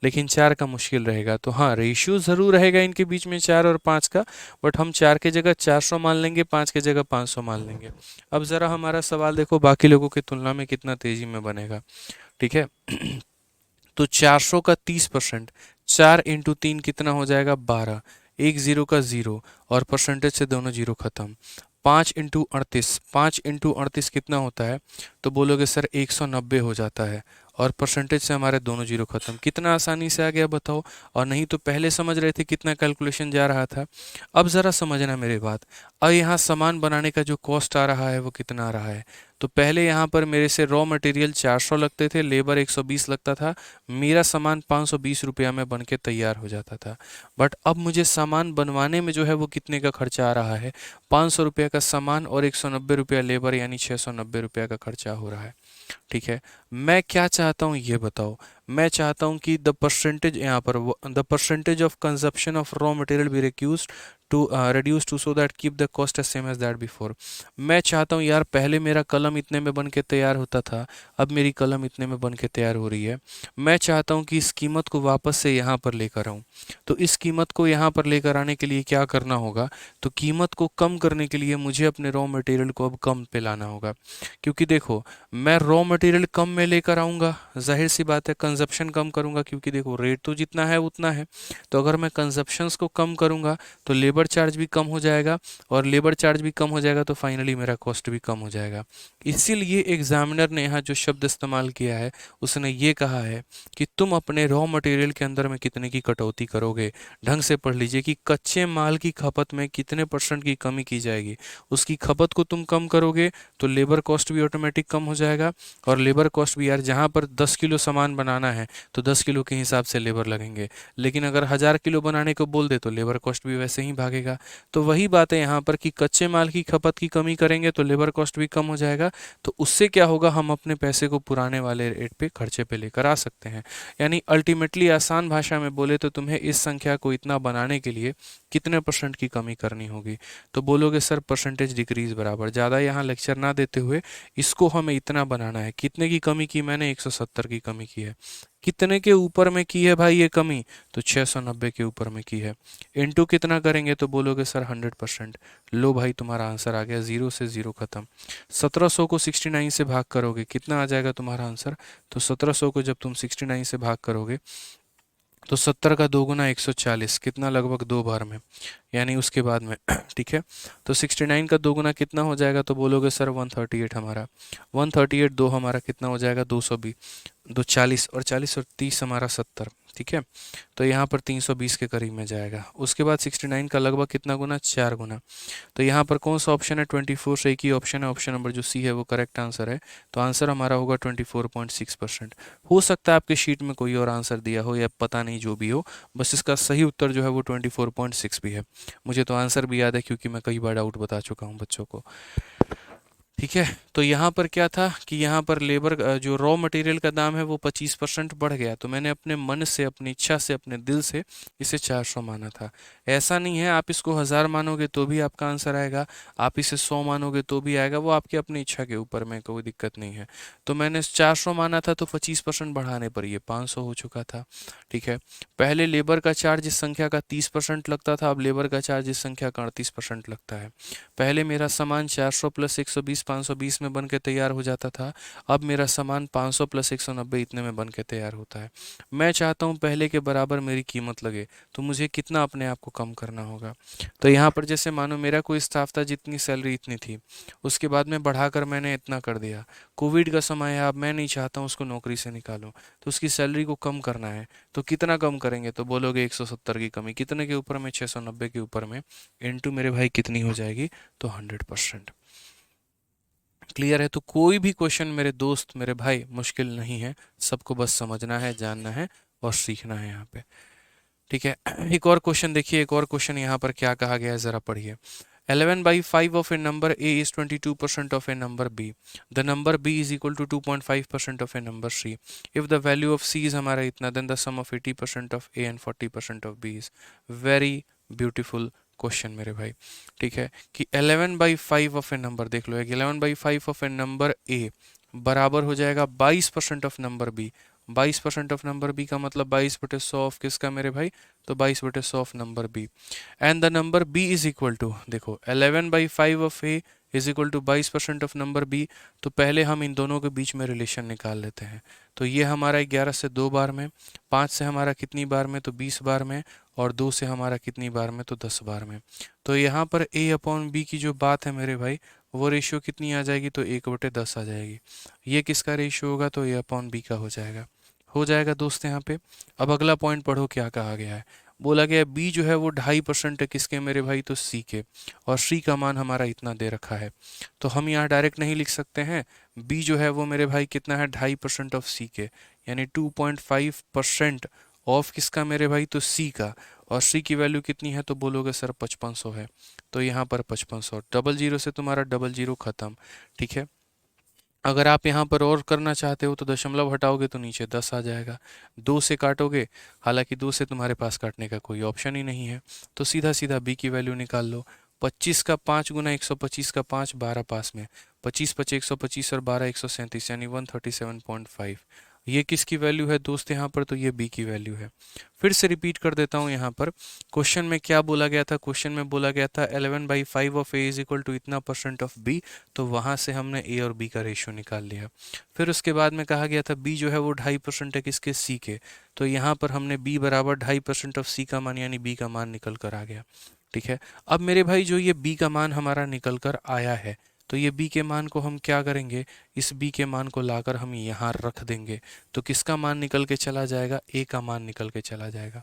लेकिन 4 का मुश्किल रहेगा। तो हाँ, रेशियो ज़रूर रहेगा इनके बीच में 4 और 5 का। बट हम 4 के जगह 400 मान लेंगे, 5 के जगह 500 मान लेंगे। अब ज़रा हमारा सवाल देखो बाकी लोगों की तुलना में कितना तेज़ी में बनेगा। ठीक है। तो 400 का 30%, 4 × 3 कितना हो जाएगा? 12। एक जीरो का जीरो, और परसेंटेज से दोनों जीरो खत्म। 5 × 38, 5 × 38 कितना होता है? तो बोलोगे सर 190 हो जाता है, और परसेंटेज से हमारे दोनों जीरो खत्म। कितना आसानी से आ गया बताओ। और नहीं तो पहले समझ रहे थे कितना कैलकुलेशन जा रहा था। अब ज़रा समझना मेरी बात। अब यहाँ सामान बनाने का जो कॉस्ट आ रहा है वो कितना आ रहा है? तो पहले यहाँ पर मेरे से रॉ मटेरियल 400 लगते थे, लेबर 120 लगता था, मेरा सामान 520 रुपया में बन के तैयार हो जाता था। बट अब मुझे सामान बनवाने में जो है वो कितने का खर्चा आ रहा है? 500 रुपया का सामान और 190 रुपया लेबर, यानी 690 रुपया का खर्चा हो रहा है। ठीक है। मैं क्या चाहता हूँ ये बताओ। मैं चाहता हूँ कि द परसेंटेज, यहाँ पर the percentage of consumption of raw material be reduced to reduce to so that keep the cost as same as that before। मैं चाहता हूँ यार, पहले मेरा कलम इतने में बन के तैयार होता था, अब मेरी कलम इतने में बन के तैयार हो रही है। मैं चाहता हूँ कि इस कीमत को वापस से यहाँ पर लेकर आऊँ। तो इस कीमत को यहाँ पर लेकर आने के लिए क्या करना होगा? तो कीमत को कम करने के लिए मुझे अपने रॉ मटेरियल को अब कम पे लाना होगा। क्योंकि देखो, मैं रॉ मटेरियल कम में लेकर आऊँगा, जाहिर सी बात है कंजप्शन कम करूँगा, क्योंकि देखो रेट तो जितना है उतना है। तो अगर मैं कंजप्शंस को कम करूँगा तो लेबर चार्ज भी कम हो जाएगा, और लेबर चार्ज भी कम हो जाएगा तो फाइनली मेरा कॉस्ट भी कम हो जाएगा। इसीलिए एग्जामिनर ने यहाँ जो शब्द इस्तेमाल किया है, उसने ये कहा है कि तुम अपने रॉ मटेरियल के अंदर में कितने की कटौती करोगे। ढंग से पढ़ लीजिए कि कच्चे माल की खपत में कितने परसेंट की कमी की जाएगी। उसकी खपत को तुम कम करोगे तो लेबर कॉस्ट भी ऑटोमेटिक कम हो जाएगा। और लेबर कॉस्ट भी यार, जहाँ पर 10 किलो सामान बनाना है तो 10 किलो के हिसाब से लेबर लगेंगे, लेकिन अगर 1000 किलो बनाने को बोल दे तो लेबर कॉस्ट भी वैसे ही भागेगा। तो वही बात है यहाँ पर कि कच्चे माल की खपत की कमी करेंगे तो लेबर कॉस्ट भी कम हो जाएगा। तो उससे क्या होगा, हम अपने पैसे को पुराने वाले रेट पे खर्चे पे लेकर आ सकते हैं। यानी अल्टीमेटली आसान भाषा में बोले तो तुम्हें इस संख्या को इतना बनाने के लिए कितने परसेंट की कमी करनी होगी? तो बोलोगे सर परसेंटेज डिक्रीज बराबर। ज़्यादा यहाँ लेक्चर ना देते हुए इसको हमें इतना बनाना है। कितने की कमी की मैंने? 170 की कमी की है। कितने के ऊपर में की है भाई ये कमी? तो 690 के ऊपर में की है। इनटू कितना करेंगे? तो बोलोगे सर 100%। लो भाई, तुम्हारा आंसर आ गया, जीरो से जीरो खत्म। 1700 को 69 से भाग करोगे, कितना आ जाएगा तुम्हारा आंसर? तो 1700 को जब तुम 69 से भाग करोगे तो 70 का 2 गुना 140, कितना? लगभग 2 बार में, यानी उसके बाद में। ठीक है। तो 69 का 2 गुना कितना हो जाएगा? तो बोलोगे सर 138 हमारा। 138 दो हमारा कितना हो जाएगा? 220। 240, और 40 और 30 हमारा 70। ठीक है। तो यहाँ पर 320 के करीब में जाएगा। उसके बाद 69 का लगभग कितना गुना? 4 गुना। तो यहाँ पर कौन सा ऑप्शन है? 24 से एक ही ऑप्शन है, ऑप्शन नंबर जो सी है वो करेक्ट आंसर है। तो आंसर हमारा होगा 24.6%। हो सकता है आपके शीट में कोई और आंसर दिया हो, या पता नहीं जो भी हो, बस इसका सही उत्तर जो है वो 24.6 भी है। मुझे तो आंसर भी याद है, क्योंकि मैं कई बार डाउट बता चुका हूँ बच्चों को। ठीक है। तो यहाँ पर क्या था कि यहाँ पर लेबर जो रॉ मटेरियल का दाम है वो 25% बढ़ गया, तो मैंने अपने मन से, अपनी इच्छा से, अपने दिल से इसे 400 माना था। ऐसा नहीं है आप इसको 1000 मानोगे तो भी आपका आंसर आएगा, आप इसे 100 मानोगे तो भी आएगा, वो आपकी अपनी इच्छा के ऊपर में, कोई दिक्कत नहीं है। तो मैंने 400 माना था तो 25% बढ़ाने पर ये 500 हो चुका था। ठीक है। पहले लेबर का चार्ज इस संख्या का 30% लगता था, अब लेबर का चार्ज इस संख्या का 38% लगता है। पहले मेरा सामान 400 प्लस 120 520 में बन के तैयार हो जाता था, अब मेरा सामान 500 प्लस 190 इतने में बन के तैयार होता है। मैं चाहता हूँ पहले के बराबर मेरी कीमत लगे, तो मुझे कितना अपने आप को कम करना होगा। तो यहाँ पर जैसे मानो मेरा कोई स्टाफ था, जितनी सैलरी इतनी थी, उसके बाद में बढ़ाकर मैंने इतना कर दिया। कोविड का समय है, अब मैं नहीं चाहता हूँ उसको नौकरी से निकालूं, तो उसकी सैलरी को कम करना है। तो कितना कम करेंगे, तो बोलोगे 170 की कमी, कितने के ऊपर में, 690 के ऊपर में, इनटू मेरे भाई कितनी हो जाएगी, तो 100%। क्लियर है। तो कोई भी क्वेश्चन मेरे दोस्त, मेरे भाई, मुश्किल नहीं है, सबको बस समझना है, जानना है और सीखना है यहाँ पे। ठीक है। एक और क्वेश्चन देखिए, एक और क्वेश्चन यहाँ पर क्या कहा गया है, जरा पढ़िए। 11/5 of a number A is 22% of a number B. The number B is equal to 2.5% of a number C. If the value of C is हमारा इतना, then the sum of 80% of A and 40% of B is. Very beautiful question मेरे भाई। ठीक है कि 11/5 ऑफ ए नंबर, देख लो 11/5 ऑफ ए नंबर ए बराबर हो जाएगा 22% of number B. 22% of number B का मतलब 22/100 ऑफ किसका मेरे भाई, तो 22/100 of number B. And the number B is equal to, देखो 11/5 of A is equal to 22% of number B. तो पहले हम इन दोनों के बीच में रिलेशन निकाल लेते हैं। तो ये हमारा 11 से 2 बार में, 5 से हमारा कितनी बार में, तो 20 बार में, और 2 से हमारा कितनी बार में, तो 10 बार में। तो यहाँ पर ए अपॉन बी की जो बात है मेरे भाई, वो रेशियो कितनी आ जाएगी, तो 1/10 आ जाएगी। ये किसका रेशियो होगा, तो ए अपॉन बी का हो जाएगा दोस्त यहाँ पे। अब अगला पॉइंट पढ़ो क्या कहा गया है। बोला गया बी जो है वो 2.5% है किसके मेरे भाई, तो सी के, और सी का मान हमारा इतना दे रखा है। तो हम यहाँ डायरेक्ट नहीं लिख सकते हैं, बी जो है वो मेरे भाई कितना है, 2.5% ऑफ सी के, यानी 2.5% ऑफ किसका मेरे भाई, तो सी का। और सी की वैल्यू कितनी है, तो बोलोगे सर 5500 है, तो यहाँ पर 5500, डबल जीरो से तुम्हारा डबल जीरो खत्म। ठीक है। अगर आप यहाँ पर और करना चाहते हो तो दशमलव हटाओगे तो नीचे 10 आ जाएगा, 2 से काटोगे, हालांकि 2 से तुम्हारे पास काटने का कोई ऑप्शन ही नहीं है, तो सीधा सीधा बी की वैल्यू निकाल लो। 25 का 5 गुना 125 का 5, 12 पास में, 25 5 125 और 12 137, यानी 137.5। ये किसकी वैल्यू है दोस्त यहाँ पर, तो ये बी की वैल्यू है। फिर से रिपीट कर देता हूँ यहाँ पर, क्वेश्चन में क्या बोला गया था, क्वेश्चन में बोला गया था 11/5 of A is equal to इतना परसेंट ऑफ बी। तो वहाँ से हमने ए और बी का रेशियो निकाल लिया। फिर उसके बाद में कहा गया था बी जो है वो 2.5% है किसके, सी के। तो यहाँ पर हमने बी बराबर 2.5% ऑफ सी का मान, यानी बी का मान निकल कर आ गया। ठीक है। अब मेरे भाई जो ये बी का मान हमारा निकल कर आया है, तो ये बी के मान को हम क्या करेंगे, इस बी के मान को लाकर हम यहाँ रख देंगे। तो किसका मान निकल के चला जाएगा, ए का मान निकल के चला जाएगा।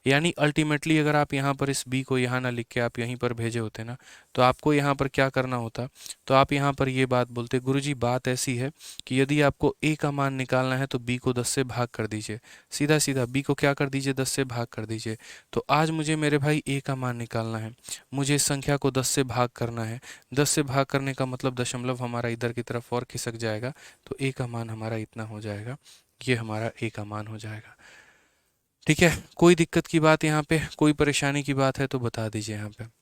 यानी अल्टीमेटली अगर आप यहाँ पर इस बी को यहाँ ना लिख के आप यहीं पर भेजे होते ना, तो आपको यहाँ पर क्या करना होता, तो आप यहाँ पर ये बात बोलते, गुरुजी बात ऐसी है कि यदि आपको ए का मान निकालना है तो बी को 10 से भाग कर दीजिए, सीधा सीधा बी को क्या कर दीजिए, 10 से भाग कर दीजिए। तो आज मुझे मेरे भाई ए का मान निकालना है, मुझे इस संख्या को 10 से भाग करना है। 10 से भाग करने का मतलब दशमलव हमारा इधर की तरफ और खिसक जाएगा, तो ए का मान हमारा इतना हो जाएगा, ये हमारा ए का मान हो जाएगा। ठीक है। कोई दिक्कत की बात यहाँ पे, कोई परेशानी की बात है तो बता दीजिए यहाँ पे।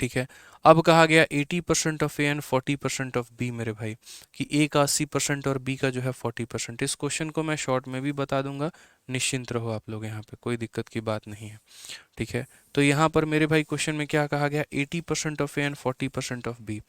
ठीक है। अब कहा गया 80% of A and 40% of B मेरे भाई, कि ए का 80% और बी का जो है 40%। इस क्वेश्चन को मैं शॉर्ट में भी बता दूंगा, निश्चिंत रहो आप लोग, यहाँ पे कोई दिक्कत की बात नहीं है। ठीक है। तो यहाँ पर मेरे भाई क्वेश्चन में क्या कहा गया, 80% of A and 40% of B.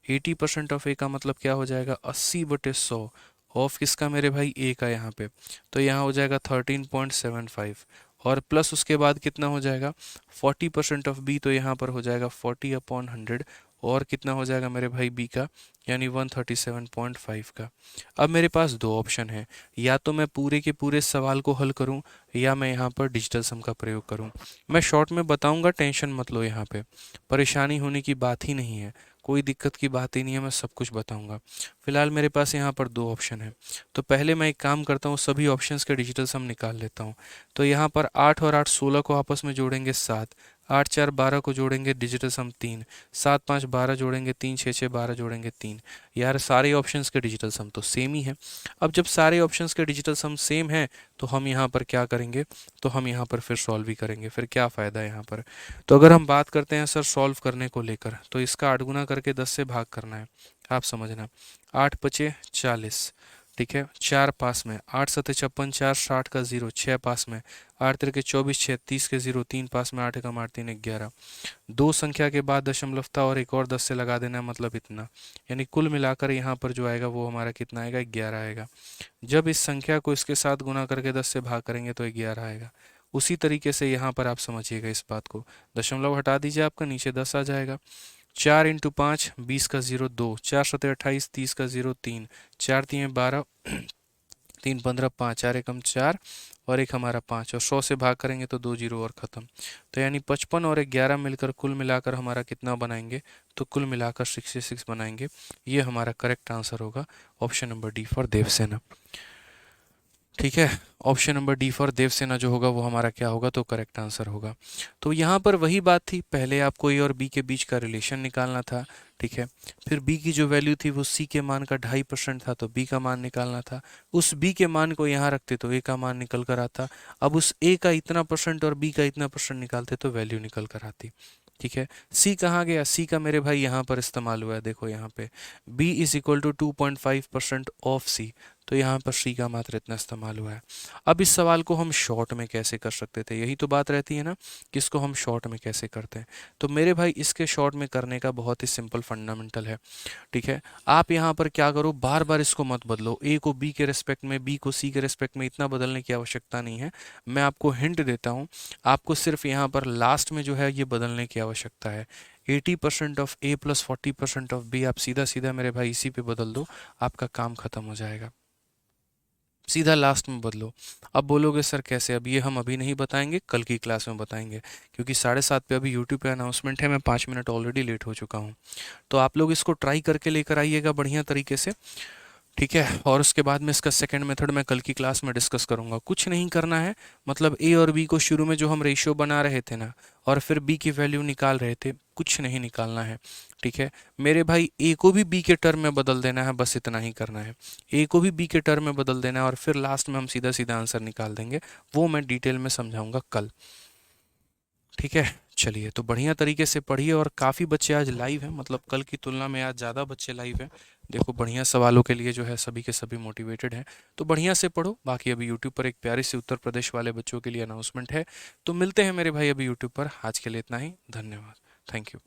80% of A का मतलब क्या हो जाएगा, 80/100 ऑफ किसका मेरे भाई, ए का, यहाँ पे। तो यहाँ हो जाएगा 13.75, और प्लस उसके बाद कितना हो जाएगा, 40% ऑफ बी, तो यहाँ पर हो जाएगा 40/100, और कितना हो जाएगा मेरे भाई बी का, यानी 137.5 का। अब मेरे पास दो ऑप्शन है, या तो मैं पूरे के पूरे सवाल को हल करूं, या मैं यहाँ पर डिजिटल सम का प्रयोग करूं। मैं शॉर्ट में बताऊंगा, टेंशन मत लो, यहाँ पे परेशानी होने की बात ही नहीं है, कोई दिक्कत की बात ही नहीं है, मैं सब कुछ बताऊंगा। फिलहाल मेरे पास यहाँ पर दो ऑप्शन है, तो पहले मैं एक काम करता हूँ, सभी ऑप्शंस के डिजिटल सम निकाल लेता हूँ। तो यहाँ पर 8 और 8 16 को आपस में जोड़ेंगे 7, 8 4 12 को जोड़ेंगे डिजिटल सम 3, 7 5 12 जोड़ेंगे 3, 6 6 12 जोड़ेंगे 3। यार सारे ऑप्शंस के डिजिटल सम तो सेम ही है। अब जब सारे ऑप्शंस के डिजिटल सम सेम है तो हम यहाँ पर क्या करेंगे, तो हम यहाँ पर फिर सॉल्व भी करेंगे। फिर क्या फ़ायदा है यहाँ पर। तो अगर हम बात करते हैं सर सॉल्व करने को लेकर, तो इसका 8 गुना करके 10 से भाग करना है। आप समझना, 8 पचे 40, ठीक है, 4 पास में, 8 सते 56, 4 60 का 0, 6 पास में, 8 तिरके 24, 6 30 के 0, 3 पास में, 8 एकम 8 3 11। दो संख्या के बाद दशमलव था और एक और 10 से लगा देना, मतलब इतना। यानी कुल मिलाकर यहाँ पर जो आएगा वो हमारा कितना आएगा, 11 आएगा। जब इस संख्या को इसके साथ गुना करके 10 से भाग करेंगे तो 11 आएगा। उसी तरीके से यहाँ पर आप समझिएगा इस बात को, दशमलव हटा दीजिए, आपका नीचे 10 आ जाएगा। 4 इंटू 5 20 का 0 2, 4 सते 28 30 का 0 3, 4 तीन 12 3 15 5, 4 एकम 4 और एक हमारा 5, और 100 से भाग करेंगे तो 2 जीरो और ख़त्म। तो यानी 55 और 11 मिलकर कुल मिलाकर हमारा कितना बनाएंगे, तो कुल मिलाकर 66 बनाएंगे। ये हमारा करेक्ट आंसर होगा option number D for Devsena. ठीक है, option number D for Devsena जो होगा वो हमारा क्या होगा, तो करेक्ट आंसर होगा। तो यहाँ पर वही बात थी, पहले आपको ए और बी के बीच का रिलेशन निकालना था। ठीक है, फिर बी की जो वैल्यू थी वो सी के मान का 2.5% था, तो बी का मान निकालना था। उस बी के मान को यहाँ रखते तो ए का मान निकल कर आता। अब उस ए का इतना परसेंट और बी का इतना परसेंट निकालते तो वैल्यू निकल कर आती। ठीक है, सी कहाँ गया, सी का मेरे भाई यहाँ पर इस्तेमाल हुआ है, देखो यहाँ पे b is equal to 2.5% of C, तो यहाँ पर सी का मात्र इतना इस्तेमाल हुआ है। अब इस सवाल को हम शॉर्ट में कैसे कर सकते थे, यही तो बात रहती है ना कि इसको हम शॉर्ट में कैसे करते हैं। तो मेरे भाई इसके शॉर्ट में करने का बहुत ही सिंपल फंडामेंटल है। ठीक है, आप यहाँ पर क्या करो, बार बार इसको मत बदलो, ए को बी के रिस्पेक्ट में, बी को सी के रिस्पेक्ट में, इतना बदलने की आवश्यकता नहीं है। मैं आपको हिंट देता हूँ, आपको सिर्फ यहाँ पर लास्ट में जो है ये बदलने की आवश्यकता है। 80% of A plus 40% of B, आप सीधा सीधा मेरे भाई इसी पे बदल दो, आपका काम खत्म हो जाएगा। सीधा लास्ट में बदलो। अब बोलोगे सर कैसे, अब ये हम अभी नहीं बताएंगे, कल की क्लास में बताएंगे, क्योंकि 7:30 पे अभी यूट्यूब पे अनाउंसमेंट है, मैं 5 मिनट ऑलरेडी लेट हो चुका हूँ। तो आप लोग इसको ट्राई करके लेकर आइएगा बढ़िया तरीके से। ठीक है, और उसके बाद में इसका सेकंड मेथड मैं कल की क्लास में डिस्कस करूंगा। कुछ नहीं करना है, मतलब ए और बी को शुरू में जो हम रेशियो बना रहे थे ना, और फिर बी की वैल्यू निकाल रहे थे, कुछ नहीं निकालना है। ठीक है मेरे भाई, ए को भी बी के टर्म में बदल देना है, बस इतना ही करना है। ए को भी बी के टर्म में बदल देना है और फिर लास्ट में हम सीधा सीधा आंसर निकाल देंगे, वो मैं डिटेल में समझाऊंगा कल। ठीक है, चलिए तो बढ़िया तरीके से पढ़िए, और काफ़ी बच्चे आज लाइव हैं, मतलब कल की तुलना में आज ज़्यादा बच्चे लाइव हैं। देखो बढ़िया सवालों के लिए जो है सभी के सभी मोटिवेटेड हैं, तो बढ़िया से पढ़ो। बाकी अभी यूट्यूब पर एक प्यारी सी उत्तर प्रदेश वाले बच्चों के लिए अनाउंसमेंट है, तो मिलते हैं मेरे भाई अभी यूट्यूब पर। आज के लिए इतना ही, धन्यवाद, थैंक यू।